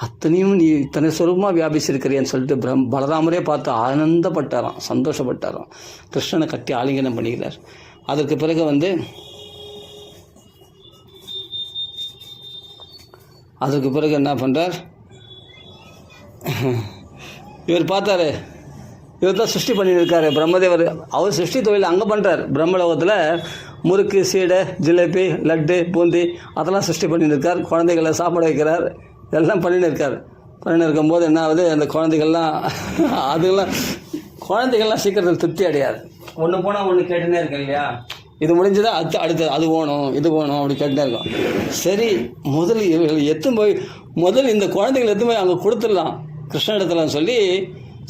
அத்தனையும் நீ இத்தனை சுரூபமாக வியாபிச்சிருக்கிறேன்னு சொல்லிட்டு பலராமரே பார்த்து ஆனந்தப்பட்டாராம், சந்தோஷப்பட்டாராம். கிருஷ்ணனை கட்டி ஆலிங்கனம் பண்ணிக்கிறார். அதற்கு பிறகு என்ன பண்ணுறார், இவர் பார்த்தாரு, இவர் தான் சிருஷ்டி பண்ணிட்டு இருக்காரு பிரம்மதேவர். அவர் சிருஷ்டி தொழில் அங்கே பண்ணுறார். பிரம்மலோகத்தில் முறுக்கு, சீடை, ஜிலேபி, லட்டு, பூந்தி அதெல்லாம் சிருஷ்டி பண்ணிட்டு இருக்கார். குழந்தைகளை சாப்பாடு வைக்கிறார், இதெல்லாம் பண்ணிட்டு இருக்கார். பண்ணிட்டு இருக்கும்போது என்ன ஆகுது, அந்த குழந்தைகள்லாம் சீக்கிரத்தில் திருப்தி அடையாது. ஒன்று போனால் ஒன்று கேட்டுனே இருக்கு இல்லையா. இது முடிஞ்சதா அடுத்து அது வேணும் இது வேணும் அப்படி கேட்டுனே இருக்கும். சரி முதல் இந்த குழந்தைகள் எத்தும் போய் அங்கே கொடுத்துடலாம் கிருஷ்ண இடத்துல சொல்லி,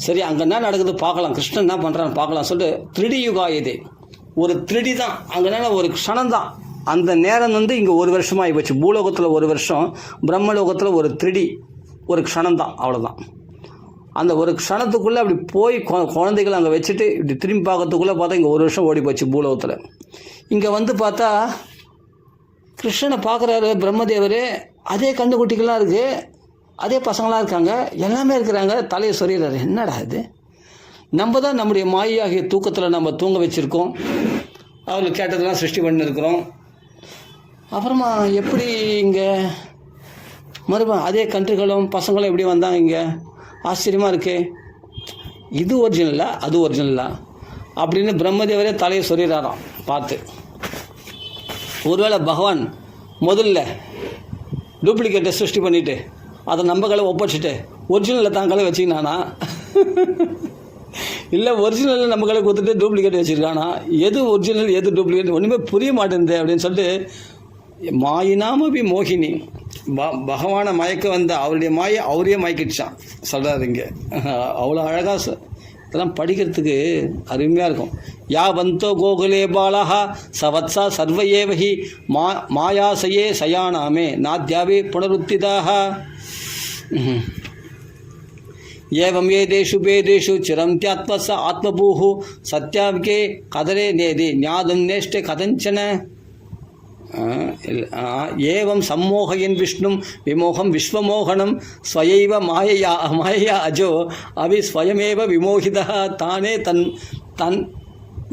சரி அங்கே என்ன நடக்குது பார்க்கலாம், கிருஷ்ணன் என்ன பண்ணுறான்னு பார்க்கலாம் சொல்லிட்டு 3D யுகா இது ஒரு திருடி தான், அங்கனால ஒரு க்ஷணம்தான். அந்த நேரம் வந்து இங்கே 1 வருஷமாக ஆகிப்போச்சு. பூலோகத்தில் 1 வருஷம், பிரம்மலோகத்தில் ஒரு திருடி, ஒரு க்ஷணம்தான், அவ்வளோதான். அந்த ஒரு க்ஷணத்துக்குள்ளே அப்படி போய் குழந்தைகள் அங்கே வச்சுட்டு இப்படி திரும்பி பார்க்கறதுக்குள்ளே பார்த்தா இங்கே 1 வருஷம் ஓடி போச்சு பூலோகத்தில். இங்கே வந்து பார்த்தா கிருஷ்ணனை பார்க்குறாரு பிரம்மதேவர். அதே கண்டுக்குட்டிகள்லாம் இருக்குது, அதே பசங்களாம் இருக்காங்க, எல்லாமே இருக்கிறாங்க. தலையை சொல்லிடுறாரு, என்னடா இது, நம்ம தான் நம்முடைய மாயாகிய தூக்கத்தில் நம்ம தூங்க வச்சுருக்கோம், அவர்கள் கேட்டதெல்லாம் சிருஷ்டி பண்ணியிருக்கிறோம். அப்புறமா எப்படி இங்கே மறுபடியும் அதே கன்றுகளும் பசங்களும் எப்படி வந்தாங்க இங்கே, ஆச்சரியமாக இருக்கே, இது ஒரிஜினலா அது ஒரிஜினலா அப்படின்னு பிரம்மதேவரே தலையை சொல்லிடுறாராம் பார்த்து. ஒருவேளை பகவான் முதல்ல டூப்ளிகேட்டை சிருஷ்டி பண்ணிவிட்டு அதை நம்பகளை ஒப்படைச்சிட்டு ஒரிஜினலில் தாங்களே வச்சுக்கினானா, இல்லை ஒரிஜினலில் நம்மகளை கொடுத்துட்டு டூப்ளிகேட் வச்சுருக்கானா, எது ஒரிஜினல் எது டூப்ளிகேட் ஒன்றுமே புரிய மாட்டேங்குது அப்படின்னு சொல்லிட்டு மாயினாமபி மோகினி, பகவானை மயக்க வந்த அவருடைய மாயை அவரே மயக்கிடுச்சான் சொல்கிறாரு இங்கே. அவ்வளோ அழகாக இதெல்லாம் படிக்கிறதுக்கு அருமையாக இருக்கும். யா வந்தோ கோகுலே பாலஹா சவத்சா சர்வ ஏவஹி மாயாசயே சயானாமே நாத்யாவே புனருத்திதாக ஏவம் ஏதேஷு வேதேஷு சிரம் தியாத்வச ஆத்மபூஹு சத்யாவிகே கதரே நேதி ஞாதம் நேஷ்டே கதஞ்சன ஏவம் சம்மோகயன் விஷ்ணும் விமோகம் விஸ்வமோகனம் ஸ்வயைவ மாயையா அஜோ அபி ஸ்வயமேவ விமோகிதா. தானே தன்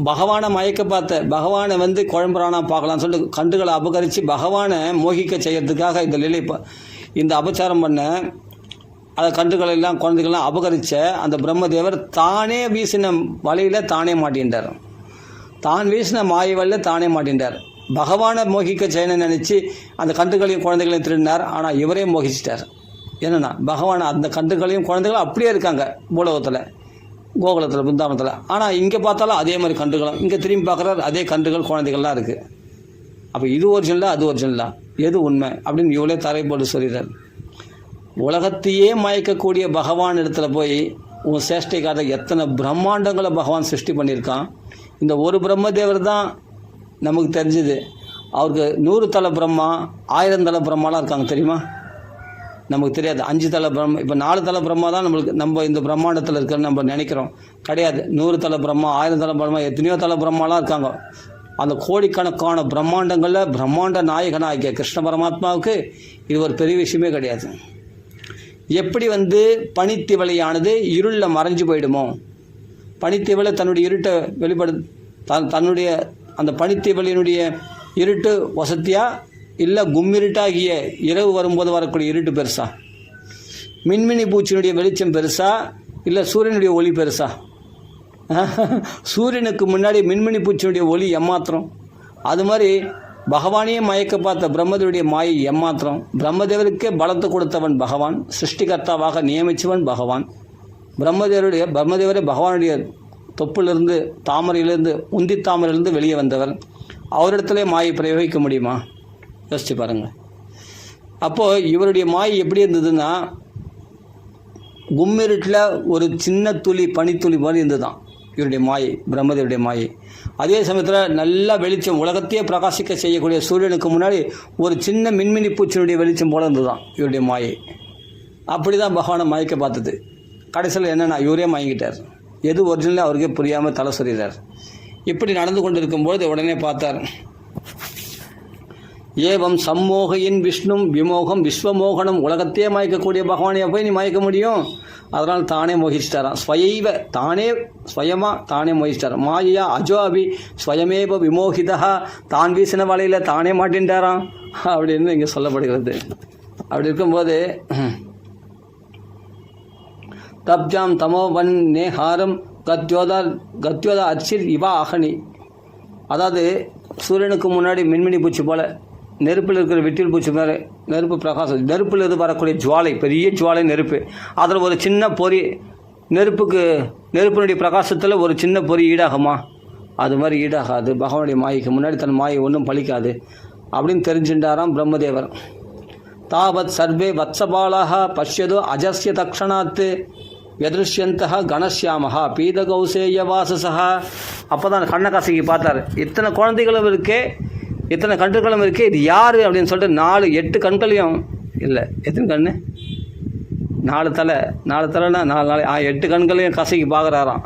பகவானை மயக்க பார்த்த பகவானை வந்து குழம்புறானா பார்க்கலான்னு சொல்லிட்டு கண்டுகளை அபகரித்து பகவானை மோகிக்க செய்யறதுக்காக இந்த லீலை இந்த அபச்சாரம் பண்ண அதை கன்றுகளெல்லாம் குழந்தைகள்லாம் அபகரித்த அந்த பிரம்மதேவர் தானே வீசின வலையில் தானே மாட்டின்றார். தான் வீசின மாய வலையில் தானே மாட்டின்றார். பகவானை மோகிக்க செய்யணும்னு நினச்சி அந்த கன்றுகளையும் குழந்தைகளையும் திருடினார். ஆனால் இவரே மோகிச்சிட்டார். என்னென்னா பகவான் அந்த கன்றுகளையும் குழந்தைகளும் அப்படியே இருக்காங்க பூலோகத்தில், கோகுலத்தில், பிருந்தாவனத்தில். ஆனால் இங்கே பார்த்தாலும் அதே மாதிரி கன்றுகளும், இங்கே திரும்பி பார்க்குறாரு அதே கன்றுகள் குழந்தைகள்லாம் இருக்குது. அப்போ இது ஒரிஜினலா அது ஒரிஜினலா எது உண்மை அப்படின்னு இவ்வளோ தரை போட்டு சொல்லிடுறார். உலகத்தையே மயக்கக்கூடிய பகவான் இடத்துல போய் உன் சேஷ்டைக்காக எத்தனை பிரம்மாண்டங்களை பகவான் சிருஷ்டி பண்ணியிருக்கான். இந்த ஒரு பிரம்மதேவர் தான் நமக்கு தெரிஞ்சுது. அவருக்கு 100 தலை பிரம்மா 1000 தலை பிரம்மாலாம் இருக்காங்க தெரியுமா, நமக்கு தெரியாது. 5 தலை பிரம்மா, இப்போ 4 தலை பிரம்மா தான் நம்மளுக்கு நம்ம இந்த பிரம்மாண்டத்தில் இருக்குன்னு நம்ம நினைக்கிறோம். கிடையாது. 100 தலை பிரம்மா 1000 தலை பிரம்மா எத்தனையோ தலை பிரம்மாலாம் இருக்காங்க. அந்த கோடிக்கணக்கான பிரம்மாண்டங்களில் பிரம்மாண்ட நாயகனாகிய கிருஷ்ண பரமாத்மாவுக்கு இது ஒரு பெரிய விஷயமே கிடையாது. எப்படி வந்து பனித்திவளையானது இருளில் மறைஞ்சு போயிடுமோ, பனித்திவளை தன்னுடைய இருட்டை தன்னுடைய அந்த பனித்திவளையினுடைய இருட்டு வசதியா இல்லை கும்மிருட்டாகிய இரவு வரும்போது வரக்கூடிய இருட்டு பெருசா, மின்மினி பூச்சியினுடைய வெளிச்சம் பெருசா இல்லை சூரியனுடைய ஒளி பெருசா? சூரியனுக்கு முன்னாடி மின்மினி பூச்சியினுடைய ஒளி எம்மாத்திரம். அது மாதிரி பகவானையே மயக்க பார்த்த பிரம்மதேவருடைய மாயை எம்மாத்திரம். பிரம்மதேவருக்கே பலத்தை கொடுத்தவன் பகவான், சிருஷ்டிகர்த்தாவாக நியமித்தவன் பகவான். பிரம்மதேவரே பகவானுடைய தொப்பிலிருந்து தாமரையிலிருந்து உந்தி தாமரையிலிருந்து வெளியே வந்தவர். அவரிடத்துல மாயை பிரயோகிக்க முடியுமா? யோசிச்சு பாருங்கள். அப்போது இவருடைய மாயை எப்படி இருந்ததுன்னா கும்மிருட்டில் ஒரு சின்ன துளி பனித்துளி மாதிரி இருந்தது தான் இவருடைய மாயை, பிரம்மதேவருடைய மாயை. அதே சமயத்தில் நல்லா வெளிச்சம் உலகத்தையே பிரகாசிக்க செய்யக்கூடிய சூரியனுக்கு முன்னாடி ஒரு சின்ன மின்மினி பூச்சினுடைய வெளிச்சம் போல இருந்தது தான் இவருடைய மாயை. அப்படி தான் பகவானை மயக்க பார்த்தது. கடைசியில் என்னென்னா இவரே மயங்கிட்டார். எது ஒரிஜினலாக அவருக்கே புரியாமல் தலை சொல்கிறார். இப்படி நடந்து கொண்டு இருக்கும்போது உடனே பார்த்தார். ஏவம் சம்மோகையின் விஷ்ணும் விமோகம் விஸ்வமோகனம், உலகத்தையே மயக்கக்கூடிய பகவானையை போய் நீ மயக்க முடியும்? அதனால் தானே மோகிச்சிட்டாராம். ஸ்வயைவ தானே மோகிச்சிட்டாராம். மாயா அஜோபி ஸ்வயமேவ விமோகிதா, தான் வீசின வலையில் தானே மாட்டின்றாராம் அப்படின்னு இங்கே சொல்லப்படுகிறது. அப்படி இருக்கும்போது தப்ஜாம் தமோவன் நேஹாரம் கத்யோதா அர்ச்சிர் இவா அகனி. அதாவது சூரியனுக்கு முன்னாடி மின்மினி பூச்சி போல், நெருப்பில் இருக்கிற வெட்டில் பூச்சி மாதிரி நெருப்பு பிரகாசம், நெருப்பில் இருந்து வரக்கூடிய ஜுவாலை, பெரிய ஜுவாலை நெருப்பு, அதில் ஒரு சின்ன பொறி, நெருப்பினுடைய பிரகாசத்தில் ஒரு சின்ன பொறி ஈடாகுமா? அது மாதிரி ஈடாகாது. பகவானுடைய மாய்க்கு முன்னாடி தன் மாயை ஒன்றும் பழிக்காது அப்படின்னு தெரிஞ்சுட்டாராம் பிரம்மதேவர். தாவத் சர்வே வத்சபாலாக பஷ்யதோ அஜஸ்ய தக்ஷணாத்து. வியதிருஷ்யந்தः கணஸ்யாமः பீதகௌசேயவாசசः. அப்போ தான் கண்ணை கசக்கி பார்த்தார். இத்தனை குழந்தைகளும் இருக்கே, இத்தனை கன்றுகளும் இருக்கே, இது யார் அப்படின்னு சொல்லிட்டு 8 கண்களையும் இல்லை, எத்தனை கண்ணு, 4 தலைனா 4 8 கண்களையும் கசக்கி பார்க்குறாராம்.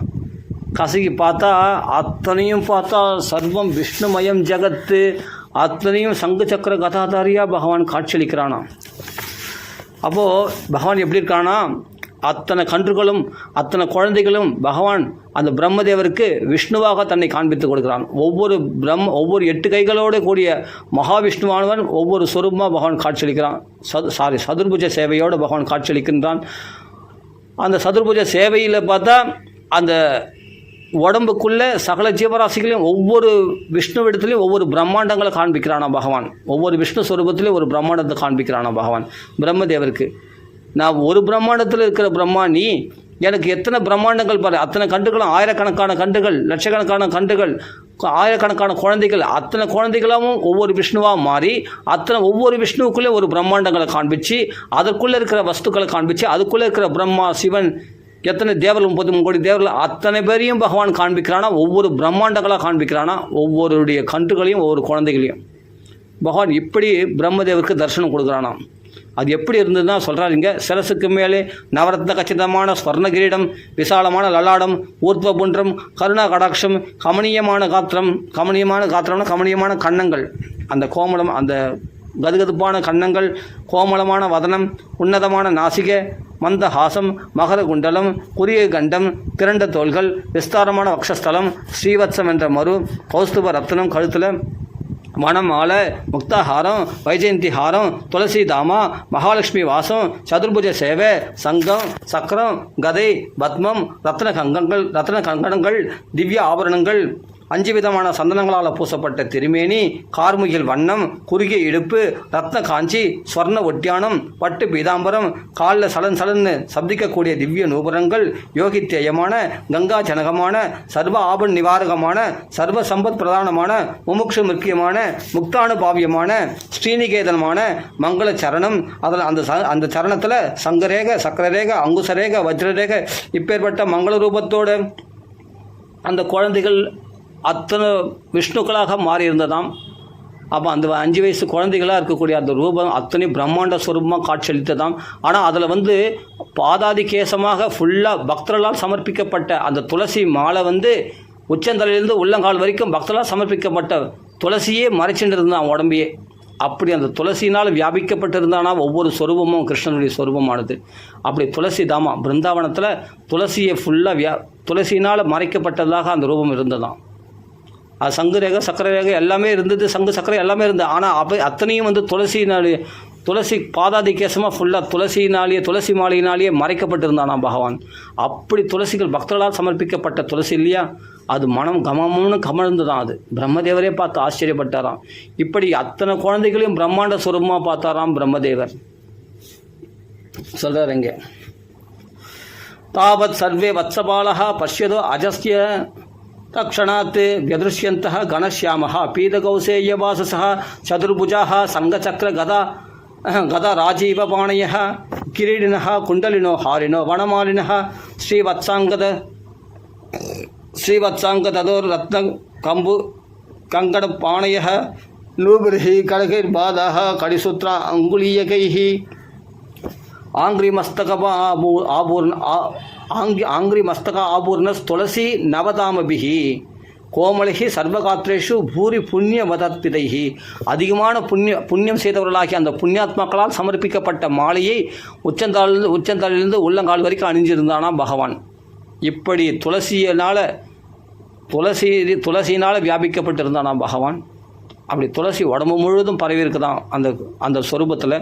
கசக்கி பார்த்தா அத்தனையும் பார்த்தா சர்வம் விஷ்ணுமயம் ஜகத்து, அத்தனையும் சங்கு சக்கர கதாதாரியாக பகவான் காட்சியளிக்கிறானா. அப்போது பகவான் எப்படி இருக்கானா, அத்தனை கன்றுகளும் அத்தனை குழந்தைகளும் பகவான் அந்த பிரம்மதேவருக்கு விஷ்ணுவாக தன்னை காண்பித்து கொடுக்கிறான். ஒவ்வொரு 8 கைகளோடு கூடிய மகாவிஷ்ணுவானவன் ஒவ்வொரு சொரூபமாக பகவான் காட்சியளிக்கிறான். சதுர்புஜ சேவையோடு பகவான் காட்சியளிக்கின்றான். அந்த சதுர்புஜ சேவையில் பார்த்தா அந்த உடம்புக்குள்ளே சகல ஜீவராசிகளையும் ஒவ்வொரு விஷ்ணுவிடத்துலையும் ஒவ்வொரு பிரம்மாண்டங்களை காண்பிக்கிறானா பகவான். ஒவ்வொரு விஷ்ணு ஸ்வரூபத்திலையும் ஒரு பிரம்மாண்டத்தை காண்பிக்கிறானா பகவான் பிரம்மதேவருக்கு. நான் ஒரு பிரம்மாண்டத்தில் இருக்கிற பிரம்மா, நீ எனக்கு எத்தனை பிரம்மாண்டங்கள் பாரு, அத்தனை கன்றுகளும் ஆயிரக்கணக்கான கன்றுகள், லட்சக்கணக்கான கன்றுகள், ஆயிரக்கணக்கான குழந்தைகள், அத்தனை குழந்தைகளாகவும் ஒவ்வொரு விஷ்ணுவாக மாறி ஒவ்வொரு விஷ்ணுவுக்குள்ளே ஒரு பிரம்மாண்டங்களை காண்பிச்சு, அதற்குள்ளே இருக்கிற வஸ்துக்களை காண்பிச்சு, அதுக்குள்ளே இருக்கிற பிரம்மா சிவன் எத்தனை தேவர்கள் 33 கோடி தேவர்கள் அத்தனை பேரையும் பகவான் காண்பிக்கிறானா. ஒவ்வொரு பிரம்மாண்டங்களாக காண்பிக்கிறானா, ஒவ்வொருடைய கன்றுகளையும் ஒவ்வொரு குழந்தைகளையும் பகவான் இப்படி பிரம்மதேவருக்கு தரிசனம் கொடுக்குறானா. அது எப்படி இருந்ததுன்னா சொல்கிறார் இங்கே, சிரசுக்கு மேலே நவரத்ன கச்சிதமான ஸ்வர்ண கிரீடம், விசாலமான லலாடம், ஊர்த்வ புன்றம், கருணா கடாட்சம், கமனீயமான காத்திரம்னா கமனீயமான கன்னங்கள், அந்த கோமலம், அந்த கதுகதுப்பான கன்னங்கள், கோமலமான வதனம், உன்னதமான நாசிகை, மந்தஹாசம், மகர குண்டலம், குரிய கண்டம், திரண்ட தோள்கள், விஸ்தாரமான வக்ஷஸ்தலம், ஸ்ரீவத்சம் என்ற மறு, கௌஸ்துப ரத்னம் கழுத்தில், மணமாலை, முக்தாஹாரம், வைஜெயந்தி ஹாரம், துளசி தாமா, மகாலட்சுமி வாசம், சதுர்புஜ சேவை, சங்கம், சக்கரம், கதை, பத்மம், ரத்ன கங்கணங்கள், திவ்ய ஆபரணங்கள், 5 விதமான சந்தனங்களால் பூசப்பட்ட திருமேனி, கார்முகில் வண்ணம், குறுகிய இடுப்பு, ரத்ன காஞ்சி, ஸ்வர்ண ஒட்டியானம், பட்டு பீதாம்பரம், காலில் சலன்னு சப்திக்கக்கூடிய திவ்ய நூபுரங்கள், யோகித்தேயமான, கங்கா ஜனகமான, சர்வ ஆபன் நிவாரகமான, சர்வ சம்பத் பிரதானமான, முமுக்ஷு முக்கியமான, முக்தானுபாவியமான, ஸ்ரீநிகேதனமான மங்கள சரணம். அதில் அந்த சரணத்தில் சங்கரேக, சக்கரரேக, அங்குசரேக, வஜ்ரரேக இப்பேற்பட்ட மங்கள ரூபத்தோடு அந்த குழந்தைகள் அத்தனை விஷ்ணுக்களாக மாறியிருந்ததாம். அப்போ அந்த 5 வயசு குழந்தைகளாக இருக்கக்கூடிய அந்த ரூபம் அத்தனை பிரம்மாண்ட ஸ்வரூபமாக காட்சியளித்ததாம். ஆனால் அதில் பாதாதி கேசமாக ஃபுல்லாக பக்தர்களால் சமர்ப்பிக்கப்பட்ட அந்த துளசி மாலை உச்சந்தலையிலிருந்து உள்ளங்கால் வரைக்கும் பக்தர்களால் சமர்ப்பிக்கப்பட்ட துளசியே மறைச்சிட்டு இருந்தான் உடம்பையே. அப்படி அந்த துளசினால் வியாபிக்கப்பட்டிருந்தானா ஒவ்வொரு ஸ்வரூபமும் கிருஷ்ணனுடைய ஸ்வரூபமானது. அப்படி துளசி தாமா பிருந்தாவனத்தில் துளசியை ஃபுல்லாக துளசினால் மறைக்கப்பட்டதாக அந்த ரூபம் இருந்ததாம். அது சங்கு ரேகை, சக்கர ரேகை எல்லாமே இருந்தது, சங்கு சக்கரை எல்லாமே இருந்தது. ஆனால் அத்தனையும் துளசி பாதாதி கேசமாக ஃபுல்லாக துளசி மாலையினாலேயே மறைக்கப்பட்டிருந்தானா பகவான். அப்படி துளசிகள் பக்தர்களால் சமர்ப்பிக்கப்பட்ட துளசி இல்லையா, அது மனம் கமம்னு கமழ்ந்துதான். அது பிரம்மதேவரே பார்த்து ஆச்சரியப்பட்டாராம். இப்படி அத்தனை குழந்தைகளையும் பிரம்மாண்ட சுரூபமாக பார்த்தாராம் பிரம்மதேவர். சொல்கிறார் இங்கே, தாவத் சர்வே வத்சபாலா பஷ்யதோ அஜஸ்ய தக்ஷணாத் வியதிருஷ்யந்தः கணஸ்யாமः பீதகௌசேயவாசசः சதுர்புஜாः சங்கச்சக்ர கதா ராஜீவபாணயः கிரீடினः குண்டலினோ ஹாரினோ வனமாலினः ஸ்ரீவத்சாங்கததோர் ரத்ன கம்பு கங்கட பாணயः நூபிர்ஹி கடகைர்பாதः கடிசூத்ர அங்குலீயகைः ஆங்கிரிமஸ்தக ஆபூர்ணஸ் துளசி நவதாமபிஹி கோமலிஹி சர்வகாத்திரேஷு பூரி புண்ணிய வதத்பிதைஹி. அதிகமான புண்ணியம் செய்தவர்களாகிய அந்த புண்ணியாத்மாக்களால் சமர்ப்பிக்கப்பட்ட மாலையை உச்சந்தாளிலிருந்து உள்ளங்கால் வரைக்கும் அணிஞ்சிருந்தானா பகவான். இப்படி துளசியினால் வியாபிக்கப்பட்டிருந்தானா பகவான். அப்படி துளசி உடம்பு முழுவதும் பரவி இருக்குதான் அந்த ஸ்வரூபத்தில்.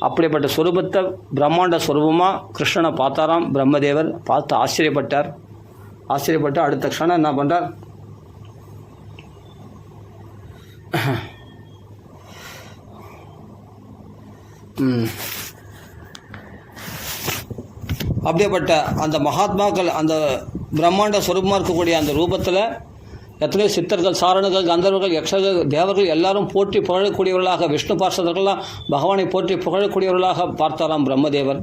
அப்படிப்பட்ட ஸ்வரூபத்தை பிரம்மாண்ட ஸ்வரூபமாக கிருஷ்ணனை பார்த்தாராம் பிரம்மதேவர். பார்த்து ஆச்சரியப்பட்டு அடுத்த க்ஷணம் என்ன பண்ணுறார், அப்படியேப்பட்ட அந்த மகாத்மாக்கள் அந்த பிரம்மாண்ட ஸ்வரூபமாக இருக்கக்கூடிய அந்த ரூபத்தில் எத்தனையோ சித்தர்கள், சாரணர்கள், கந்தர்வர்கள், யக்ஷர்கள், தேவர்கள் எல்லாரும் போற்றி புகழக்கூடியவர்களாக, விஷ்ணு பார்ஷதர்கள்லாம் பகவானை போற்றி புகழக்கூடியவர்களாக பார்த்தாராம் பிரம்மதேவர்.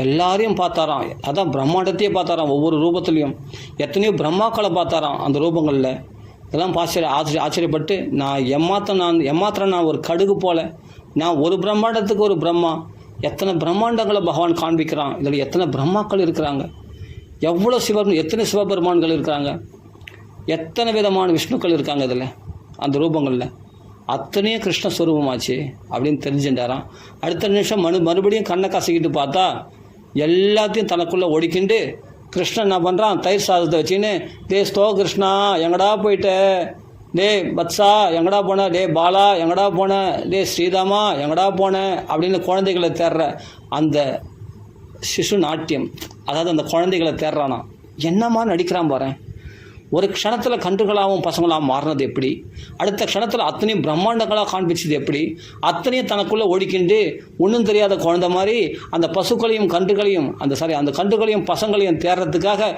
எல்லாரையும் பார்த்தாராம். அதான் பிரம்மாண்டத்தையே பார்த்தாராம். ஒவ்வொரு ரூபத்துலேயும் எத்தனையோ பிரம்மாக்களை பார்த்தாராம் அந்த ரூபங்களில். இதெல்லாம் ஆச்சரியப்பட்டு நான் எம்மாத்திரம் நான் ஒரு கடுகு போல, நான் ஒரு பிரம்மாண்டத்துக்கு ஒரு பிரம்மா, எத்தனை பிரம்மாண்டங்களை பகவான் காண்பிக்கிறான். இதில் எத்தனை பிரம்மாக்கள் இருக்கிறாங்க, எவ்வளோ எத்தனை சிவபெருமான்கள் இருக்கிறாங்க, எத்தனை விதமான விஷ்ணுக்கள் இருக்காங்க இதில் அந்த ரூபங்களில். அத்தனையும் கிருஷ்ணஸ்வரூபமாச்சு அப்படின்னு தெரிஞ்சுட்டாராம். அடுத்த நிமிஷம் மறுபடியும் கண்ணை கசக்கிட்டு பார்த்தா எல்லாத்தையும் தனக்குள்ளே ஒடிக்கிண்டு கிருஷ்ணன் என்ன பண்ணுறான், தயிர் சாதத்தை வச்சுன்னு, டே ஸ்தோ கிருஷ்ணா எங்கடா போயிட்ட, டே பத்ஸா எங்கடா போன, டே பாலா எங்கடா போன, டே ஸ்ரீதாமா எங்கடா போன அப்படின்னு குழந்தைகளை தேடுற அந்த சிசு நாட்டியம், அதாவது அந்த குழந்தைகளை தேடுறானா. என்னம்மா நடிக்கிறான் பாரேன். ஒரு க்ஷணத்தில் கன்றுகளாகவும் பசங்களாகவும் மாறினது எப்படி, அடுத்த க்ஷணத்தில் அத்தனையும் பிரம்மாண்டங்களாக காண்பிச்சது எப்படி, அத்தனையும் தனக்குள்ளே ஒடிக்கிண்டு ஒன்றும் தெரியாத குழந்தை மாதிரி அந்த பசுக்களையும் கன்றுகளையும் அந்த கன்றுகளையும் பசங்களையும் தேடுறதுக்காக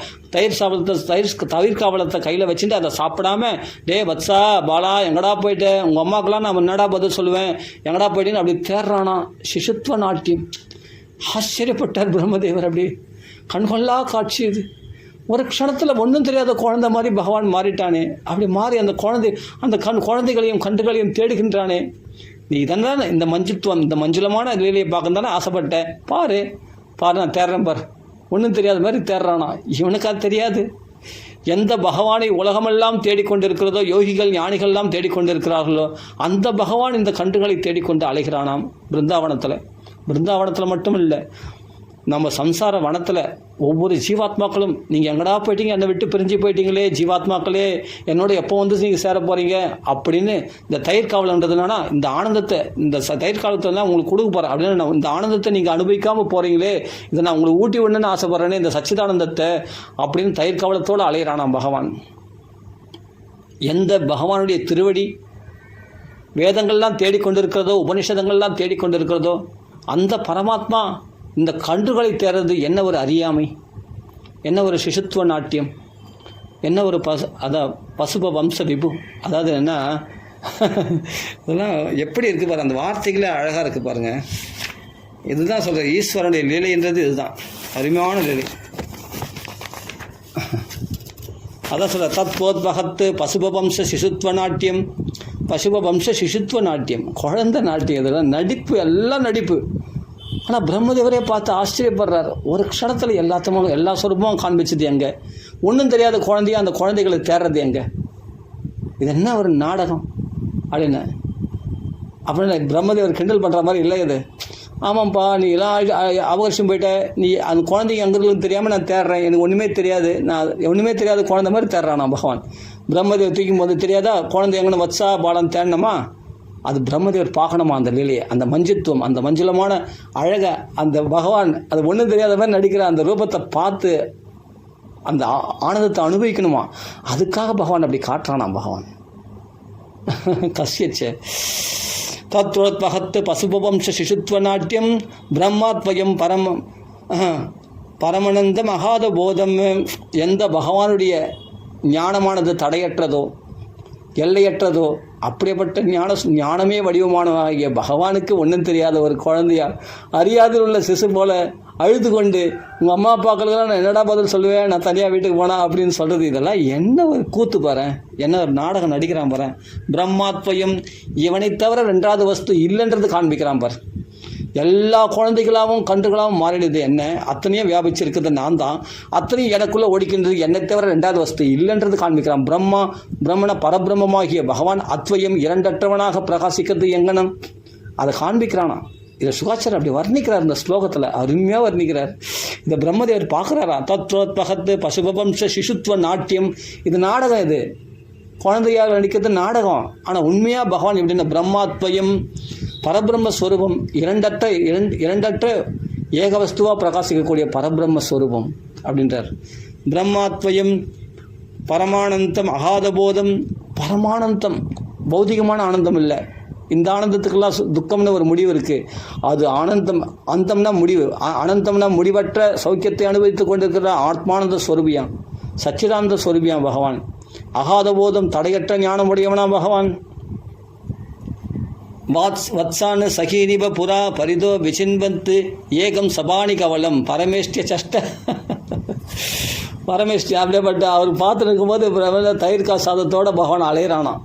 தயிர் காவலத்தை கையில் வச்சுட்டு அதை சாப்பிடாம, டே வத்சா பாலா எங்கடா போயிட்டு, உங்கள் அம்மாக்கெல்லாம் நான் என்னடா பதில் சொல்லுவேன், எங்கடா போயிட்டேன்னு அப்படி தேடுறானா. சிசுத்துவ நாட்டியம். ஆச்சரியப்பட்டார் பிரம்மதேவர். அப்படி கண்கொள்ளா காட்சி இது. ஒரு க்ஷணத்தில் ஒன்றும் தெரியாத குழந்தை மாதிரி பகவான் மாறிட்டானே. அப்படி மாறி அந்த குழந்தைகளையும் கன்றுகளையும் தேடுகின்றானே. நீ இதெல்லாம் இந்த மஞ்சுத்துவம், இந்த மஞ்சுளமான லீலையை பார்க்க தானே ஆசைப்பட்டேன். பாரு நான் தேடுறேன் பார். ஒன்றும் தெரியாத மாதிரி தேடுறானா. இவனுக்கு அது தெரியாது. எந்த பகவானை உலகமெல்லாம் தேடிக்கொண்டிருக்கிறதோ, யோகிகள் ஞானிகள்லாம் தேடிக்கொண்டிருக்கிறார்களோ, அந்த பகவான் இந்த கன்றுகளை தேடிக்கொண்டு அலைகிறானாம் பிருந்தாவனத்தில் மட்டும் இல்லை, நம்ம சம்சார வனத்தில் ஒவ்வொரு ஜீவாத்மாக்களும், நீங்கள் எங்கடா போயிட்டீங்க, என்னை விட்டு பிரிஞ்சு போயிட்டீங்களே ஜீவாத்மாக்களே, என்னோட எப்போ வந்து நீங்கள் சேர போகிறீங்க அப்படின்னு இந்த தயிர் காவலன்றதுனா இந்த ஆனந்தத்தை, இந்த தயிர் காவலத்தை தான் உங்களுக்கு கொடுக்க போகிறேன் அப்படின்னு இந்த ஆனந்தத்தை நீங்கள் அனுபவிக்காமல் போகிறீங்களே, இதை நான் உங்களுக்கு ஊட்டி விடணுன்னு ஆசைப்பட்றேனே, இந்த சச்சிதானந்தத்தை அப்படின்னு தயிர் காவலத்தோடு அலையிறானாம் பகவான். எந்த பகவானுடைய திருவடி வேதங்கள்லாம் தேடிக்கொண்டிருக்கிறதோ, உபனிஷதங்கள்லாம் தேடிக்கொண்டிருக்கிறதோ, அந்த பரமாத்மா இந்த கன்றுகளை தேர்றது என்ன ஒரு அறியாமை, என்ன ஒரு சிசுத்துவ நாட்டியம், என்ன ஒரு பசுப வம்ச விபு. அதாவது என்ன இதெல்லாம் எப்படி இருக்குது பாரு, அந்த வார்த்தைகளே அழகாக இருக்குது பாருங்கள். இதுதான் சொல்கிற ஈஸ்வரனுடைய லீலைன்றது. இதுதான் அருமையான லீலை. அதான் சொல்கிற தத்வோத்பகத்து பசுபவம்ச சிசுத்துவ நாட்டியம், பசுபவம்ச சிசுத்துவ நாட்டியம், குழந்தை நாட்டியம். இதெல்லாம் நடிப்பு, எல்லாம் நடிப்பு. ஆனால் பிரம்மதேவரே பார்த்து ஆச்சரியப்படுறார். ஒரு க்ஷணத்தில் எல்லா சொரூபமும் காண்பிச்சது எங்கே, ஒன்றும் தெரியாத குழந்தையா அந்த குழந்தைகளை தேடுறது எங்கே, இது என்ன ஒரு நாடகம் அப்படின்னு பிரம்மதேவர் கிண்டல் பண்ணுற மாதிரி இல்லை இது. ஆமாம்ப்பா, நீ எல்லாம் அவகரிஷம் போயிட்ட, நீ அந்த குழந்தைங்க எங்கே இருக்குன்னு தெரியாமல் நான் தேடுறேன், எனக்கு ஒன்றுமே தெரியாது, நான் ஒன்றுமே தெரியாத குழந்தை மாதிரி தேடுறான் நான் பகவான். பிரம்மதேவர் தூக்கும் போது தெரியாதா குழந்தை எங்கன்னு வச்சா பாலான்னு தேடணுமா? அது பிரம்மதேவர் பார்க்கணுமா அந்த லீலையை, அந்த மஞ்சுத்துவம், அந்த மஞ்சுளமான அழகை, அந்த பகவான் அது ஒன்றும் தெரியாத மாதிரி நடிக்கிற அந்த ரூபத்தை பார்த்து அந்த ஆனந்தத்தை அனுபவிக்கணுமா? அதுக்காக பகவான் அப்படி காட்டுறானாம் பகவான். கசியச்சே தத்ரோத்பகத்து பசுபவம்ச சிசுத்துவ நாட்டியம் பிரம்மாத்வயம் பரமானந்தம் அகாத போதம். எந்த பகவானுடைய ஞானமானது தடையற்றதோ, எல்லையற்றதோ, அப்படிப்பட்ட ஞானமே வடிவமானவாகிய பகவானுக்கு ஒன்றும் தெரியாத ஒரு குழந்தையா, அறியாதில் உள்ள சிசு போல அழுது கொண்டு, உங்கள் அம்மா அப்பாக்களுக்கெல்லாம் நான் என்னடா பதில் சொல்லுவேன், நான் தனியாக வீட்டுக்கு போனா அப்படின்னு சொல்கிறது. இதெல்லாம் என்ன ஒரு கூத்து பாரு, என்ன ஒரு நாடகம் நடிக்கிறான் பாரு. பிரம்மாத்வயம், இவனை தவிர ரெண்டாவது வஸ்து இல்லைன்றது காண்பிக்கிறான் பாரு. எல்லா குழந்தைகளாகவும் கன்றுகளாகவும் மாறிடுது என்ன, அத்தனையும் வியாபிச்சிருக்கிறது நான் தான், அத்தனையும் எனக்குள்ளே ஓடிக்கின்றது என்னை தவிர ரெண்டாவது வஸ்து இல்லைன்றது காண்பிக்கிறான். பிரம்மண பரபிரம்மமாகிய பகவான் அத்வயம் இரண்டற்றவனாக பிரகாசிக்கிறது எங்கனம் அதை காண்பிக்கிறானா. இதை சுகாச்சாரர் அப்படி வர்ணிக்கிறார் இந்த ஸ்லோகத்தில், அருமையாக வர்ணிக்கிறார். இந்த பிரம்மதேவர் பார்க்குறாரா, தத்ரோத்பகத்து பசுபவம்ச சிசுத்துவ நாட்டியம். இது நாடகம், இது குழந்தையாக நடிக்கிறது நாடகம். ஆனால் உண்மையாக பகவான் எப்படின்னா பிரம்மாத்வயம் பரபிரம்மஸ்வரூபம், இரண்டற்ற ஏகவஸ்துவாக பிரகாசிக்கக்கூடிய பரபிரம்மஸ்வரூபம் அப்படின்றார். பிரம்மாத்வயம் பரமானந்தம் அகாதபோதம். பரமானந்தம் பௌதிகமான ஆனந்தம் இல்லை. இந்த ஆனந்தத்துக்கெல்லாம் துக்கம்னு ஒரு முடிவு இருக்குது. அது ஆனந்தம், அந்தம்னா முடிவு, அனந்தம்னா முடிவற்ற சௌக்கியத்தை அனுபவித்து கொண்டிருக்கிற ஆத்மானந்த ஸ்வரூபியான், சச்சிதானந்த ஸ்வரூபியான் பகவான். அகாதபோதம் தடையற்ற ஞானம் உடையவனா பகவான். வத்சான் சகீனிப புரா பரிதோ விசின்வந்து ஏகம் சபானி கவலம் பரமேஷ்டிய சஷ்ட பரமேஷ்டி அப்படியேப்பட்ட அவர் பார்த்துட்டு இருக்கும்போது தயிர் சாதத்தோட பகவான் அலையிறானான்.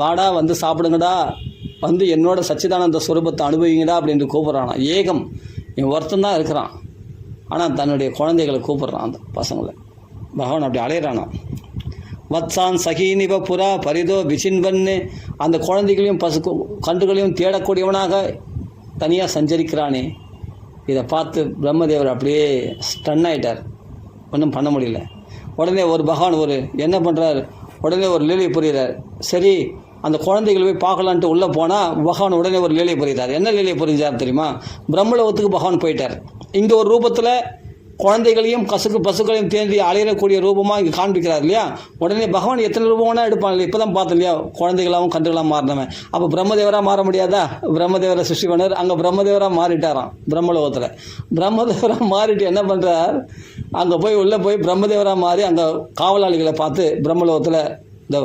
வாடா வந்து சாப்பிடுங்கடா, வந்து என்னோட சச்சிதானந்த ஸ்வரூபத்தை அனுபவிங்கடா அப்படின்ட்டு கூப்பிட்றானா. ஏகம் இவன் ஒருத்தன் தான் இருக்கிறான், ஆனால் தன்னுடைய குழந்தைகளை கூப்பிட்றான் அந்த பசங்களை. பகவான் அப்படி அலையிறானா. வத்சான் சகீனிப புரா பரிதோ விசின்வன்னு அந்த குழந்தைகளையும் கன்றுகளையும் தேடக்கூடியவனாக தனியாக சஞ்சரிக்கிறானே. இதை பார்த்து பிரம்மதேவர் அப்படியே ஸ்டன் ஆகிட்டார், ஒன்றும் பண்ண முடியல. உடனே ஒரு பகவான் என்ன பண்ணுறார், உடனே ஒரு லீலை புரிகிறார். சரி அந்த குழந்தைகள் போய் பார்க்கலான்ட்டு உள்ளே போனால் பகவான் உடனே ஒரு லீலை புரிகிறார். என்ன லீலை புரிஞ்சார் தெரியுமா? பிரம்மலோகத்துக்கு பகவான் போயிட்டார். இங்கே ஒரு ரூபத்தில் குழந்தைகளையும் பசுக்களையும் தேடி அலையிடக்கூடிய ரூபமாக இங்கே காண்பிக்கிறார் இல்லையா. உடனே பகவான் எத்தனை ரூபம்னா எடுப்பான் இல்லை. இப்போ தான் பார்த்தோம் இல்லையா, குழந்தைகளாகவும் கன்றுகளாக மாறினவன். அப்போ பிரம்மதேவராக மாற முடியாதா? பிரம்மதேவரை சிருஷ்டி பண்ணார், அங்கே பிரம்மதேவராக மாறிட்டாராம் பிரம்மலோகத்தில். பிரம்மதேவராக மாறிட்டு என்ன பண்ணுறார், அங்கே போய் உள்ளே போய் பிரம்மதேவராக மாறி அங்கே காவலாளிகளை பார்த்து பிரம்மலோகத்தில் இந்த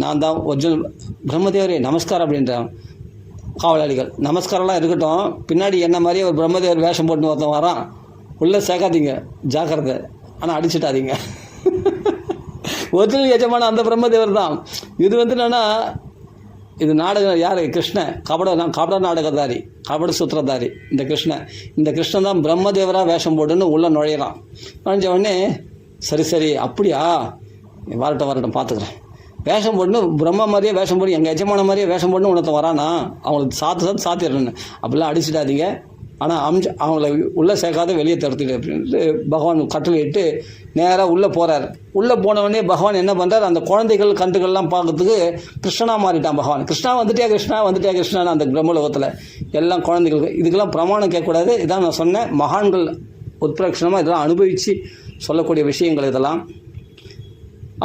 நான் தான் ஒரிஜினல் பிரம்மதேவரே நமஸ்காரம் அப்படின்றான். காவலாளிகள் நமஸ்காரம்லாம் இருக்கட்டும், பின்னாடி என்ன மாதிரியே ஒரு பிரம்மதேவர் வேஷம் போட்டுன்னு ஒருத்தன் வரான், உள்ளே சேர்க்காதீங்க ஜாக்கிரதை, ஆனால் அடிச்சுட்டாதீங்க. ஒரிஜினல் எஜமான அந்த பிரம்மதேவர் தான். இது என்னன்னா, இது நாடகம் யார்? கிருஷ்ணன் கபட நாடகதாரி, கபட சூத்திரதாரி இந்த கிருஷ்ணன் தான் பிரம்மதேவராக வேஷம் போட்டுன்னு உள்ளே நுழையிறான். நுழைஞ்ச உடனே சரி அப்படியா, வரட்டும் பார்த்துக்கிறேன். வேஷம் போட்டுன்னு பிரம்மா மாதிரியே வேஷம் போட்டு எங்கள் எஜமான மாதிரியே வேஷம் போட்டுன்னு உனத்தை வரானா, அவங்களுக்கு சாத்திடுறேன்னு அப்படிலாம் அடிச்சிடாதீங்க, ஆனால் அவங்கள உள்ளே சேர்க்காத வெளியே தடுத்துட்டு அப்படின்ட்டு பகவான் கட்டளையிட்டு நேராக உள்ளே போகிறார். உள்ளே போனவொடனே பகவான் என்ன பண்ணுறார், அந்த குழந்தைகள் கன்றுகள்லாம் பார்க்கறதுக்கு கிருஷ்ணனாக மாறிட்டான் பகவான். கிருஷ்ணா வந்துட்டியா கிருஷ்ணான்னு அந்த பிரம்மலோகத்தில் எல்லாம் குழந்தைகளுக்கு. இதுக்கெல்லாம் பிரமாணம் கேட்கக்கூடாது, இதான் நான் சொன்னேன். மகான்கள் உத்பிரக்ஷணமாக இதெல்லாம் அனுபவித்து சொல்லக்கூடிய விஷயங்கள் இதெல்லாம்.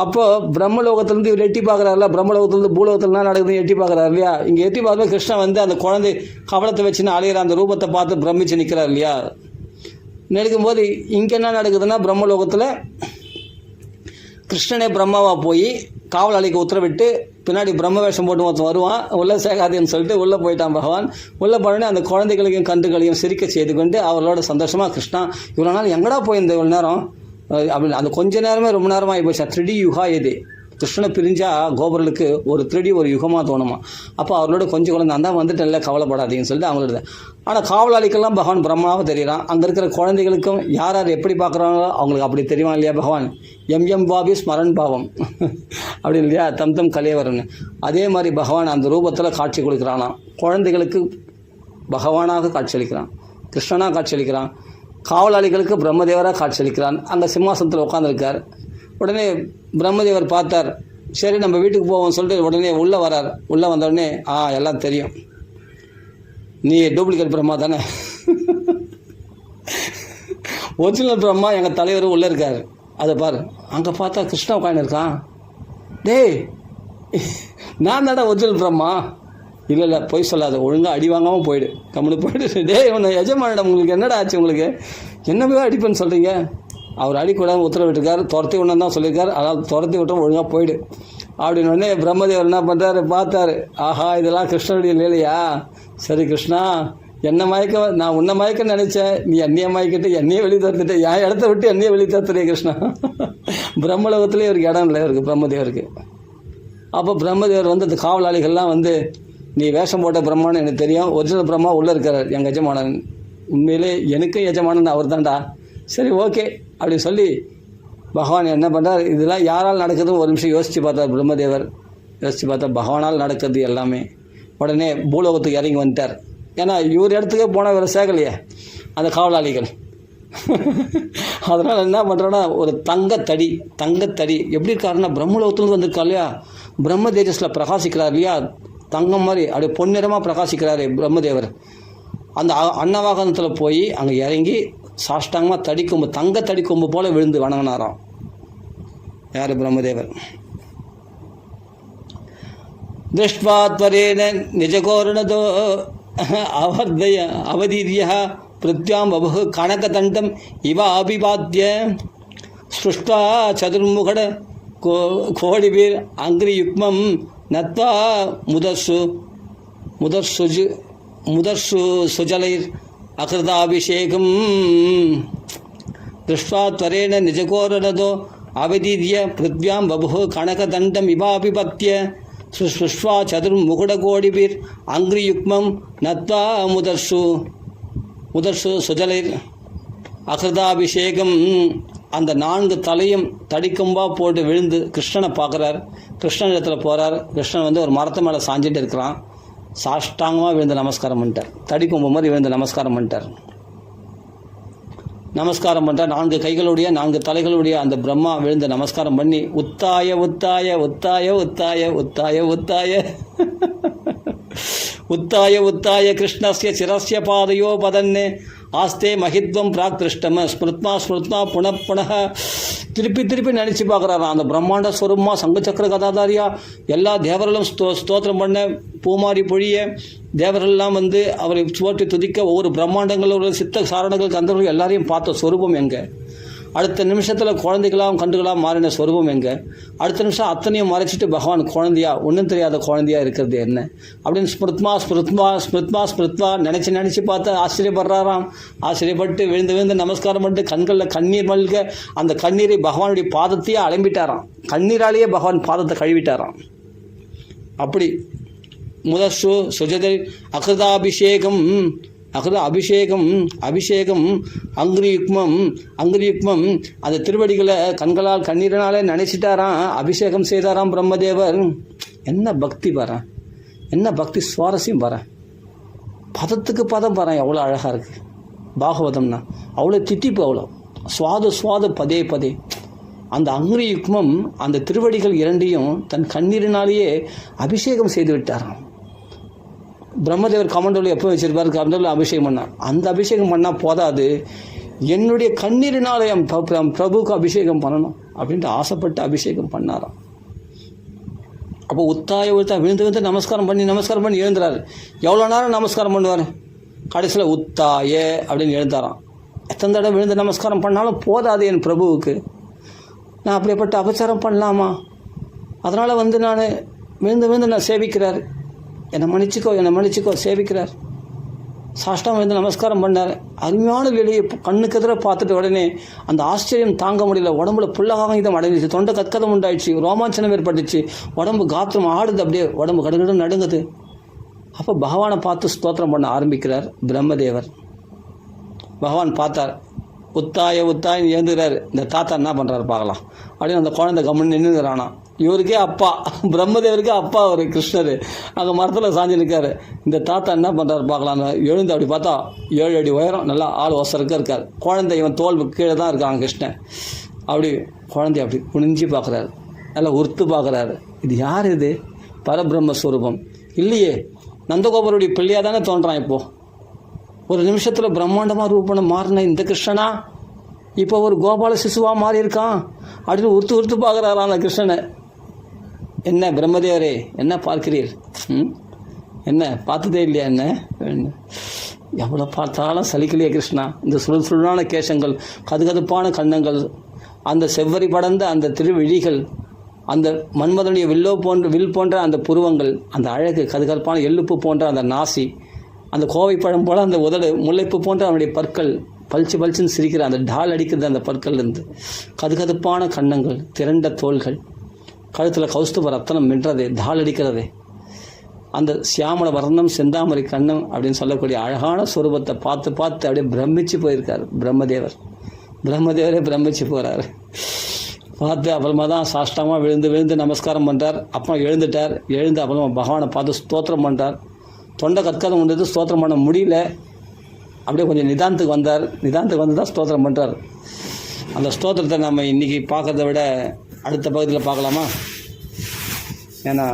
அப்போது பிரம்மலோகத்துலேருந்து இவர் எட்டி பார்க்குறாருல, பிரம்மலோகத்துலேருந்து பூலோகத்துலாம் நடக்குது எட்டி பார்க்குறாரு இல்லையா. இங்கே எட்டி பார்த்து கிருஷ்ணன் வந்து அந்த குழந்தை கவலத்தை வச்சுன்னு அலையிற அந்த ரூபத்தை பார்த்து பிரமிச்சு நிற்கிறார் இல்லையா. நினைக்கும்போது இங்கே என்ன நடக்குதுன்னா, பிரம்மலோகத்தில் கிருஷ்ணனே பிரம்மாவாக போய் காவலாளிக்கு உத்தரவிட்டு பின்னாடி பிரம்ம வேஷம் போட்டு ஒருத்தன் வருவான், உள்ளே சேகாதேன்னு சொல்லிட்டு உள்ளே போயிட்டான் பகவான். உள்ளே போனோடனே அந்த குழந்தைகளையும் கன்றுகளையும் சிரிக்க செய்து கொண்டு அவர்களோட சந்தோஷமாக கிருஷ்ணா இவ்வளோ நாள் எங்கடா போயிருந்த இவ்வளோ நேரம் அப்படி அந்த கொஞ்ச நேரமே ரொம்ப நேரமாக ஆகி போச்சா. 3D யுகா இது. கிருஷ்ணனை பிரிஞ்சால் கோபுரலுக்கு ஒரு 3D ஒரு யுகமாக தோணுமா. அப்போ அவர்களோட கொஞ்சம் குழந்தை அந்த வந்துட்டேன்ல கவலைப்படாதீங்கன்னு சொல்லிட்டு அவங்களோட. ஆனால் காவலாளிக்கெல்லாம் பகவான் பிரம்மாவாக தெரிகிறான். அங்கே இருக்கிற குழந்தைகளுக்கும் யார் எப்படி பார்க்குறாங்களோ அவங்களுக்கு அப்படி தெரியுமா இல்லையா பகவான். எம் பாபி ஸ்மரன் பாவம் அப்படின்னு இல்லையா, தம் கலையவரன். அதே மாதிரி பகவான் அந்த ரூபத்தில் காட்சி கொடுக்குறானா. குழந்தைகளுக்கு பகவானாக காட்சியளிக்கிறான், கிருஷ்ணனாக காட்சியளிக்கிறான். காவலாளிகளுக்கு பிரம்மதேவராக காட்சியளிக்கிறான். அங்கே சிம்மாசனத்தில் உட்காந்துருக்கார். உடனே பிரம்மதேவர் பார்த்தார், சரி நம்ம வீட்டுக்கு போவோம்னு சொல்லிட்டு உடனே உள்ளே வரார். உள்ளே வந்தோடனே எல்லாம் தெரியும், நீ டூப்ளிகேட் பிரம்மா தானே, ஒரிஜினல் பிரம்மா எங்கள் தலைவர் உள்ளே இருக்கார், அதை பாரு. அங்கே பார்த்தா கிருஷ்ணா உட்காந்து இருக்கான். டேய் நான் தானே ஒரிஜினல் பிரம்மா. இல்லை பொய் சொல்லாத, ஒழுங்காக அடி வாங்காமல் போயிடு, கம்முன்னு போயிடு. டேய் இவனை எஜமானிடம் உங்களுக்கு என்னடா ஆச்சு, உங்களுக்கு என்ன போய் அடிப்பேன்னு சொல்கிறீங்க. அவர் அடிக்கூடாது உத்தரவிட்டிருக்காரு, துரத்தி விடணும் தான் சொல்லியிருக்காரு. அதாவது துரத்தி விட்டோம், ஒழுங்காக போயிடு அப்படின்னு உடனே பிரம்மதேவர் என்ன பண்ணுறாரு, பார்த்தாரு. ஆஹா இதெல்லாம் கிருஷ்ணனுடைய லீலையா. சரி கிருஷ்ணா, என்னை மயக்க நான் உன்னை மயக்க நினச்சேன், நீ என்னையை மயக்கிட்டு என்னையே வெளியே தடுத்துட்டு என் இடத்த விட்டு என்னையே வெளியே தடுத்துறே கிருஷ்ணா. பிரம்மலோகத்துலேயே இவருக்கு இடம் இல்லை இவருக்கு பிரம்மதேவருக்கு. அப்போ பிரம்மதேவர் வந்து அந்த காவலாளிகள்லாம் வந்து, நீ வேஷம் போட்ட பிரம்மான்னு எனக்கு தெரியும், ஒரிஜினல் பிரம்மா உள்ளே இருக்கிறார் எங்கள் எஜமானன், உண்மையிலே எனக்கும் எஜமானன் அவர் தான்டா. சரி ஓகே அப்படின்னு சொல்லி பகவான் என்ன பண்ணுறார், இதெல்லாம் யாரால் நடக்குதுன்னு ஒரு நிமிஷம் யோசித்து பார்த்தார் பிரம்மதேவர். யோசித்து பார்த்தா பகவானால் நடக்குது எல்லாமே. உடனே பூலோகத்துக்கு இறங்கி வந்துட்டார். ஏன்னா இவர் இடத்துக்கே போனால் இவரை சேகலையே அந்த காவலாளிகள். அதனால் என்ன பண்ணுறோன்னா, ஒரு தங்கத்தடி எப்படி இருக்காருன்னா, பிரம்மலோகத்துலேருந்து வந்திருக்கா இல்லையா, பிரம்ம தேஜஸில் பிரகாசிக்கிறார் இல்லையா, தங்கம் மாதிரி அப்படியே பொன்னிறமாக பிரகாசிக்கிறாரு பிரம்மதேவர். அந்த அன்னவாகனத்தில் போய் அங்கே இறங்கி சாஷ்டாங்கமாக தங்க தடி கொம்பு போல் விழுந்து வணங்கினாராம். யார்? பிரம்மதேவர். திருஷ்ட்வாத்வரேன நிஜகோரணதோ அவதீரிய பிருத்யாம் பபு கனகதண்டம் இவ அபிபாத்திய ஸ்ருஷ்டா சதுர்முகட கோடிபீர் அங்கிரி யுக்மம் நத்வா முதசு முதற் சுஜலைர் அகிருதாபிஷேகம் திருஷ்வா त्वरेण நிஜகோரதோ அவதீத்ய பிருத்வியாம் பபுः கனகதண்டம் இவாபிபத்ய சுஷ்வா சதுர்முகுடகோடிபிர் அங்கிரியுக்மம் நத்வா முதர்சு சுஜலைர் அகிருதாபிஷேகம். அந்த 4 தலையும் தடிக்கம்பா போட்டு விழுந்து கிருஷ்ணனை பார்க்குறார். கிருஷ்ணன் இடத்துல போகிறார். கிருஷ்ணன் ஒரு மரத்து மேலே சாஞ்சிட்டு இருக்கிறான். சாஷ்டாங்கமாக விழுந்து நமஸ்காரம் பண்ணிட்டார். தடிக்கொம்பு மாதிரி விழுந்து நமஸ்காரம் பண்ணிட்டார். 4 கைகளுடைய 4 தலைகளுடைய அந்த பிரம்மா விழுந்து நமஸ்காரம் பண்ணி உத்தாய உத்தாய உத்தாய உத்தாய உத்தாய உத்தாய உத்தாய உத்தாய கிருஷ்ணஸ்ய சிரஸ்ய பாதையோ பதன்னே ஆஸ்தே மகித்வம் பிராக் திருஷ்டம ஸ்மிருத்மா புனப்புனக. திருப்பி நினச்சி பார்க்குறாராம். அந்த பிரம்மாண்ட ஸ்வரூபமாக சங்கச்சக்கர கதாதாரியா எல்லா தேவர்களும் ஸ்தோத்திரம் பண்ண பூமாரி பொழிய தேவர்கள்லாம் அவரை போற்றி துதிக்க ஒவ்வொரு பிரம்மாண்டங்கள் சித்த சாரணங்கள் கந்தர்கள் எல்லாரையும் பார்த்த ஸ்வரூபம் எங்கே? அடுத்த நிமிஷத்தில் குழந்தைகளாம் கண்டுகளாம் மாறின ஸ்வரூபம் எங்கே? அடுத்த நிமிஷம் அத்தனையும் மறைச்சிட்டு பகவான் குழந்தையா ஒன்றும் தெரியாத குழந்தையா இருக்கிறது என்ன அப்படின்னு ஸ்மிருத்மா நினச்சி பார்த்து ஆச்சரியப்படுறாராம். ஆச்சரியப்பட்டு விழுந்து நமஸ்காரம் பண்ணிட்டு கண்களில் கண்ணீர் மல்க அந்த கண்ணீரை பகவானுடைய பாதத்தையே அலம்பிட்டாராம். கண்ணீராலேயே பகவான் பாதத்தை கழுவிட்டாராம். அப்படி முதர்சு சுஜதை அகிருதாபிஷேகம் அபிஷேகம் அங்கிரியுக்மம் அந்த திருவடிகளை கண்களால் கண்ணீரனாலே நினைச்சிட்டாராம். அபிஷேகம் செய்தாராம் பிரம்மதேவர். என்ன பக்தி பாரேன், என்ன பக்தி சுவாரஸ்யம் பாரேன். பதத்துக்கு பதம் பாரேன், எவ்வளோ அழகாக இருக்குது. பாகவதம்னா அவ்வளோ தித்திப்பு, அவ்வளோ சுவாது பதே. அந்த அங்கிரியுக்மம் அந்த திருவடிகள் இரண்டையும் தன் கண்ணீரினாலேயே அபிஷேகம் செய்து விட்டாராம். பிரம்மதேவர் கமண்டலில் எப்போ வச்சிருப்பார்? கமண்டலில் அபிஷேகம் பண்ணார். அந்த அபிஷேகம் பண்ணால் போதாது, என்னுடைய கண்ணீரினாலே பிரபுவுக்கு அபிஷேகம் பண்ணணும் அப்படின்ட்டு ஆசைப்பட்டு அபிஷேகம் பண்ணாராம். அப்போ உத்தாய விழுந்து நமஸ்காரம் பண்ணி எழுந்துறாரு. எவ்வளோ நேரம் நமஸ்காரம் பண்ணுவார்? கடைசியில் உத்தாய அப்படின்னு எழுந்தாராம். எத்தனை தடவை விழுந்து நமஸ்காரம் பண்ணாலும் போதாது என் பிரபுவுக்கு. நான் அப்படிப்பட்ட அபச்சாரம் பண்ணலாமா? அதனால் நான் விழுந்து நான் சேவிக்கிறார். என்னை மன்னிச்சிக்கோ சேவிக்கிறார். சாஷ்டாங்க வந்து நமஸ்காரம் பண்ணார். அருமையான வேலையை கண்ணுக்கு எதிராக பார்த்துட்டு உடனே அந்த ஆச்சரியம் தாங்க முடியல. உடம்புல புல்லகாங்கிதம் அடைஞ்சிச்சு, தொண்டை கத்கதம் உண்டாயிடுச்சு, ரோமாஞ்சனம் ஏற்பட்டுச்சு, உடம்பு காத்திரம் ஆடுது, அப்படியே உடம்பு கடுகடு நடுங்குது. அப்போ பகவானை பார்த்து ஸ்தோத்திரம் பண்ண ஆரம்பிக்கிறார் பிரம்மதேவர். பகவான் பார்த்தார், உத்தாயின்னு ஏந்துக்கிறார். இந்த தாத்தா என்ன பண்ணுறாரு பார்க்கலாம் அப்படின்னு அந்த குழந்தை கம்முன்னு நின்றுக்கிறானா. இவருக்கே அப்பா, பிரம்மதேவருக்கே அப்பா அவர் கிருஷ்ணர். அங்கே மரத்தில் சாஞ்சி நிற்காரு. இந்த தாத்தா என்ன பண்ணுறாரு பார்க்கலான்னு எழுந்து அப்படி பார்த்தா 7 அடி உயரம், நல்லா ஆள் ஒசருக்க இருக்கார். குழந்தை இவன் தோல் கீழே தான் இருக்கான் கிருஷ்ணன். அப்படி குழந்தைய அப்படி குனிஞ்சு பார்க்குறாரு, நல்லா உறுத்து பார்க்குறாரு. இது யார்? இது பரபிரம்மஸ்வரூபம் இல்லையே, நந்தகோபருடைய பிள்ளையாக தானே தோன்றான். இப்போது ஒரு நிமிஷத்தில் பிரம்மாண்டமாக ரூபணம் மாறின இந்த கிருஷ்ணனா இப்போ ஒரு கோபால சிசுவாக மாறி இருக்கான் அப்படின்னு உறுத்து பார்க்குறாரா அந்த கிருஷ்ணனை. என்ன பிரம்மதேவரே, என்ன பார்க்கிறீர்? என்ன பார்த்ததே இல்லையா? என்ன எவ்வளோ பார்த்தாலும் சலிக்கலையே கிருஷ்ணா. இந்த சுழலான கேசங்கள், கதுகதுப்பான கன்னங்கள், அந்த செவ்வரி படர்ந்த அந்த திருவிழிகள், அந்த மன்மதனுடைய வில் போன்ற அந்த புருவங்கள், அந்த அழகு, கதுகதுப்பான எள்ளுப்பு போன்ற அந்த நாசி, அந்த கோவைப்பழம் போல் அந்த உதடு, முல்லைப்பு போன்ற அவனுடைய பற்கள், பளிச்சுன்னு சிரிக்கிற அந்த டால் அடிக்கிறது அந்த பற்கள்லேருந்து, கதுகதுப்பான கன்னங்கள், திரண்ட தோள்கள், கழுத்தில் கௌஸ்துப ரத்தனம் மின்றதே, டால் அடிக்கிறதே, அந்த சியாமல வர்ணம் செந்தாமரை கண்ணம் அப்படின்னு சொல்லக்கூடிய அழகான ஸ்வரூபத்தை பார்த்து அப்படியே பிரமிச்சு போயிருக்கார் பிரம்மதேவரே பிரமிச்சு போகிறார். பார்த்து அப்புறமா தான் சாஷ்டாமாக விழுந்து நமஸ்காரம் பண்ணுறார். அப்புறம் எழுந்து அப்புறமா பகவானை பார்த்து ஸ்தோத்திரம் பண்ணுறார். தொண்டை கத்காதம் வந்தது, ஸ்தோத்திரம் பண்ண முடியல. அப்படியே கொஞ்சம் நிதானத்துக்கு வந்து தான் ஸ்தோத்திரம் பண்ணுறார். அந்த ஸ்தோத்திரத்தை நம்ம இன்றைக்கி பார்க்கறத விட அடுத்த பகுதியில் பார்க்கலாமா? ஏன்னா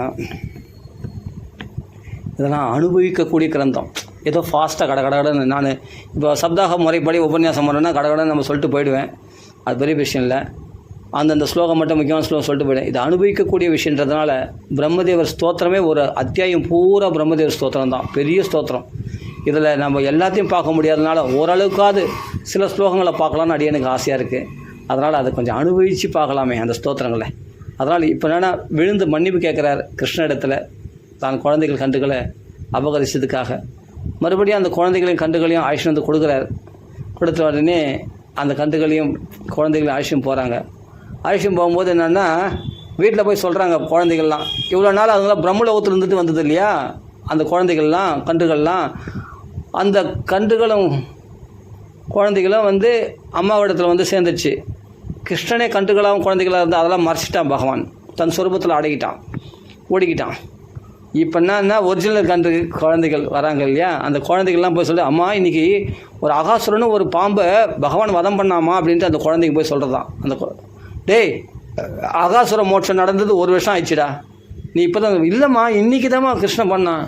இதெல்லாம் அனுபவிக்கக்கூடிய கிரந்தம். ஏதோ ஃபாஸ்ட்டாக கடன்னு நான் இப்போ சப்தாக முறைப்படி உபன்யாசம் பண்ணுறேன்னா கடன்னு நம்ம சொல்லிட்டு போயிடுவேன். அது பெரிய விஷயம் இல்லை. அந்தந்த ஸ்லோகம் மட்டும் முக்கியமான ஸ்லோகம் சொல்லிட்டு போயிடுவேன். இது அனுபவிக்கக்கூடிய விஷயன்றதுனால பிரம்மதேவர் ஸ்தோத்திரமே ஒரு அத்தியாயம் பூரா பிரம்மதேவர் ஸ்தோத்திரம் தான், பெரிய ஸ்தோத்திரம். இதில் நம்ம எல்லாத்தையும் பார்க்க முடியாதனால ஓரளவுக்காவது சில ஸ்லோகங்களை பார்க்கலான்னு அடியனுக்கு ஆசையாக இருக்குது. அதனால் அதை கொஞ்சம் அனுபவித்து பார்க்கலாமே அந்த ஸ்தோத்திரங்களை. அதனால் இப்போ என்னென்னா விழுந்து மன்னிப்பு கேட்குறார் கிருஷ்ண இடத்துல, தான் குழந்தைகள் கண்டுகளை அபகரிச்சதுக்காக. மறுபடியும் அந்த குழந்தைகளையும் கன்றுகளையும் ஆயுஷன் வந்து கொடுக்குறாரு. கொடுத்த உடனே அந்த கன்றுகளையும் குழந்தைகளையும் ஆயுஷம் போகிறாங்க. ஆயுஷம் போகும்போது என்னென்னா வீட்டில் போய் சொல்கிறாங்க குழந்தைகள்லாம், இவ்வளோ நாள் அதுங்களாம் பிரம்மலோகத்தில் இருந்துட்டு வந்தது இல்லையா அந்த குழந்தைகள்லாம் கன்றுகள்லாம், அந்த கன்றுகளும் குழந்தைகளும் வந்து அம்மாவிடத்தில் வந்து சேர்ந்துச்சு. கிருஷ்ணனே கன்றுகளாகவும் குழந்தைகளாக இருந்தால் அதெல்லாம் மறைச்சிட்டான் பகவான், தன் சொரூபத்தில் அடங்கிட்டான், ஓடிக்கிட்டான். இப்போ என்னன்னா ஒரிஜினல் கன்று குழந்தைகள் வராங்க இல்லையா, அந்த குழந்தைகள்லாம் போய் சொல்லி, அம்மா இன்றைக்கி ஒரு அகாசுரன்னு ஒரு பாம்பை பகவான் வதம் பண்ணாமா அப்படின்ட்டு அந்த குழந்தைங்க போய் சொல்கிறதான். அந்த டேய் அகாசுர மோட்சம் நடந்தது 1 வருஷம் ஆயிடுச்சுடா, நீ இப்போ தான் இல்லைம்மா இன்றைக்கி தான்மா கிருஷ்ணன் பண்ணான்.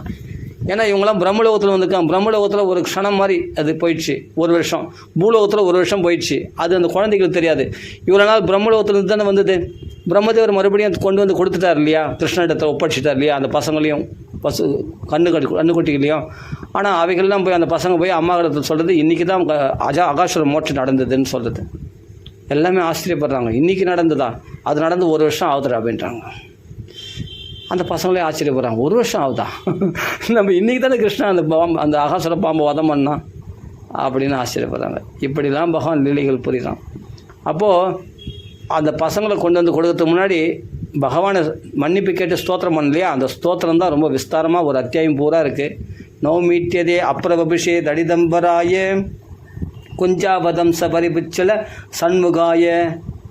ஏன்னா இவங்களாம் பிரம்மலோகத்தில் வந்துருக்காங்க. பிரம்மலோகத்தில் ஒரு க்ஷணம் மாதிரி அது போயிடுச்சு 1 வருஷம், பூலோகத்தில் 1 வருஷம் போயிடுச்சு. அது அந்த குழந்தைகளுக்கு தெரியாது. இவ்வளோ நாள் பிரம்மலோகத்தில் தானே வந்தது. பிரம்மதேவர் மறுபடியும் கொண்டு வந்து கொடுத்துட்டார் இல்லையா, கிருஷ்ணனிடத்தை ஒப்படைச்சிட்டார் இல்லையா அந்த பசங்களையும் கண்ணுக்குட்டிகளையும். ஆனால் அவைகள்லாம் போய் அந்த பசங்க போய் அம்மா கிட்ட சொல்கிறது இன்றைக்கி தான் அகாசுர மோட்சம் நடந்ததுன்னு சொல்கிறது. எல்லாமே ஆச்சரியப்படுறாங்க, இன்றைக்கி நடந்ததா, அது நடந்து 1 வருஷம் ஆகுதுடா அப்படின்றாங்க. அந்த பசங்களே ஆச்சரியப்படுறாங்க, 1 வருஷம் ஆகுதா, நம்ம இன்றைக்கி தானே கிருஷ்ணன் அந்த அகாசுர பாம்பை வதம் பண்ணான் அப்படின்னு ஆச்சரியப்படுறாங்க. இப்படிலாம் பகவான் லீலைகள் புரியுறான். அப்போது அந்த பசங்களை கொண்டு வந்து கொடுக்கறதுக்கு முன்னாடி பகவானை மன்னிப்பு கேட்டு ஸ்தோத்திரம் பண்ணலையா, அந்த ஸ்தோத்திரம் தான் ரொம்ப விஸ்தாரமாக ஒரு அத்தியாயம் பூரா இருக்குது. நௌமீட்டியதே அப்ரவபிஷே தடிதம்பராய குஞ்சாவதம்ச பரிபுச்சல சண்முகாய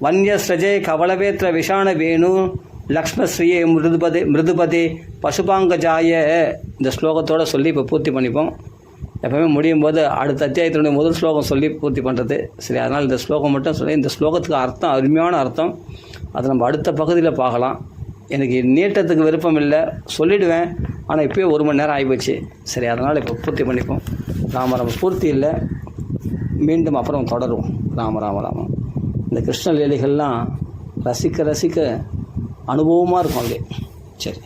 வன்யஸ்ரஜே கவளவேத்திர விஷாண வேணு லக்ஷ்மஸ்ரீயே மிருதுபதே பசுபாங்கஜாய. இந்த ஸ்லோகத்தோடு சொல்லி இப்போ பூர்த்தி பண்ணிப்போம். எப்போவுமே முடியும் போது அடுத்த அத்தியாயத்தினுடைய முதல் ஸ்லோகம் சொல்லி பூர்த்தி பண்ணுறது சரி. அதனால் இந்த ஸ்லோகம் மட்டும் சொல்லி, இந்த ஸ்லோகத்துக்கு அர்த்தம் அருமையான அர்த்தம், அதை நம்ம அடுத்த பகுதியில் பார்க்கலாம். எனக்கு நீட்டத்துக்கு விருப்பம் இல்லை, சொல்லிவிடுவேன், ஆனால் இப்போயே 1 மணி நேரம் ஆகிப்போச்சு. சரி, அதனால் இப்போ பூர்த்தி பண்ணிப்போம். ராம பூர்த்தி இல்லை, மீண்டும் அப்புறம் தொடருவோம். ராம ராம ராம. இந்த கிருஷ்ண லீலைகள்லாம் ரசிக்க ரசிக்க அனுபவமாக இருக்கும் அப்படியே. சரி,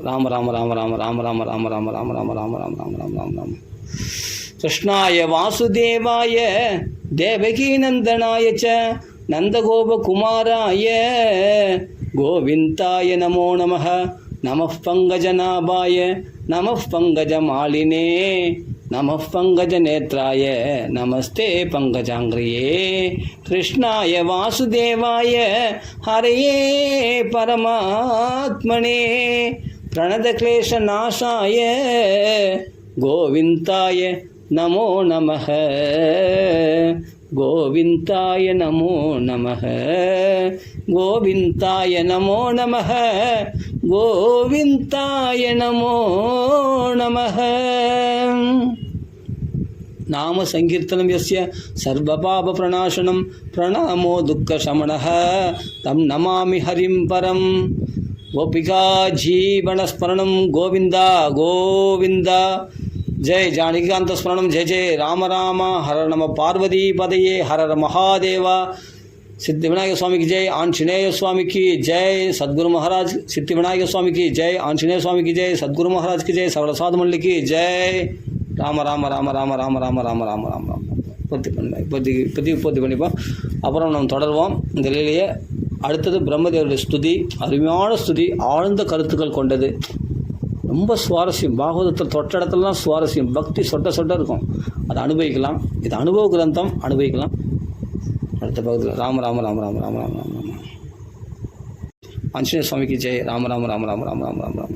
ராம ராம ராம ராம ராம ராம ராம ராம ராம ராம ராம ராம ராம ராம ராம ராம. கிருஷ்ணாய வாசுதேவாய தேவகி நந்தனாய ச நந்தகோபகுமாராய கோவிந்தாய நமோ நமः. நமः பங்கஜநாபாய நமः பங்கஜமாலினே நமः பங்கஜநேத்ராய நமஸ்தே பங்கஜாங்கிரியே. கிருஷ்ணாய வாசுதேவாய ஹரயே பரமாத்மனே பிரணதக்லேஷநாசாய கோவிந்தாய நமோ நமः. கோவிந்தாய நமோ நமः. கோவிந்தாய நமோ நமः. கோவிந்தாய நமோ நமः. நாம சங்கீர்த்தனம் யஸ்ய சர்வபாப பிரணாசனம் பிரணாமோ துக்க சமணः தம் நமாமி ஹரிம் பரம். கோபிகா ஜீவனஸ்மரணம் கோவிந்தா கோவிந்தா. ஜெய் ஜானகிகாந்த ஸ்மரணம். ஜெய ஜெய ராம ராம. ஹர நம பார்வதி பதையே. ஹரர மகாதேவா. சித்தி விநாயக சுவாமிக்கு ஜெய். ஆஞ்சநேய சுவாமிக்கு ஜெய். சத்குரு மகாராஜ். சித்தி விநாயக சுவாமிக்கு ஜெய். ஆஞ்சநேய சுவாமிக்கு ஜெய். சத்குரு மகாராஜ்க்கு ஜெய். சவள சாதுமல்லிக்கு ஜெய். ராம ராம ராம ராம ராம ராம ராம ராம ராம ராம. பூர்த்தி பூர்த்தி பண்ணிப்போம். அப்புறம் நம்ம தொடருவோம் இந்த லீலையை. அடுத்தது பிரம்மதேவருடைய ஸ்துதி, அருமையான ஸ்துதி, ஆழ்ந்த கருத்துக்கள் கொண்டது, ரொம்ப சுவாரஸ்யம். பாகவதத்தில் தொட்ட இடத்துலலாம் சுவாரஸ்யம், பக்தி சொட்ட சொட்ட இருக்கும். அதை அனுபவிக்கலாம். இது அனுபவ கிரந்தம், அனுபவிக்கலாம். அடுத்த பகுதியில் ராம ராம ராம ராம ராம ராம ராம ராம. ஆஞ்சநேய சுவாமிக்கு ஜெய். ராம ராம ராம ராம ராம ராம ராம ராம.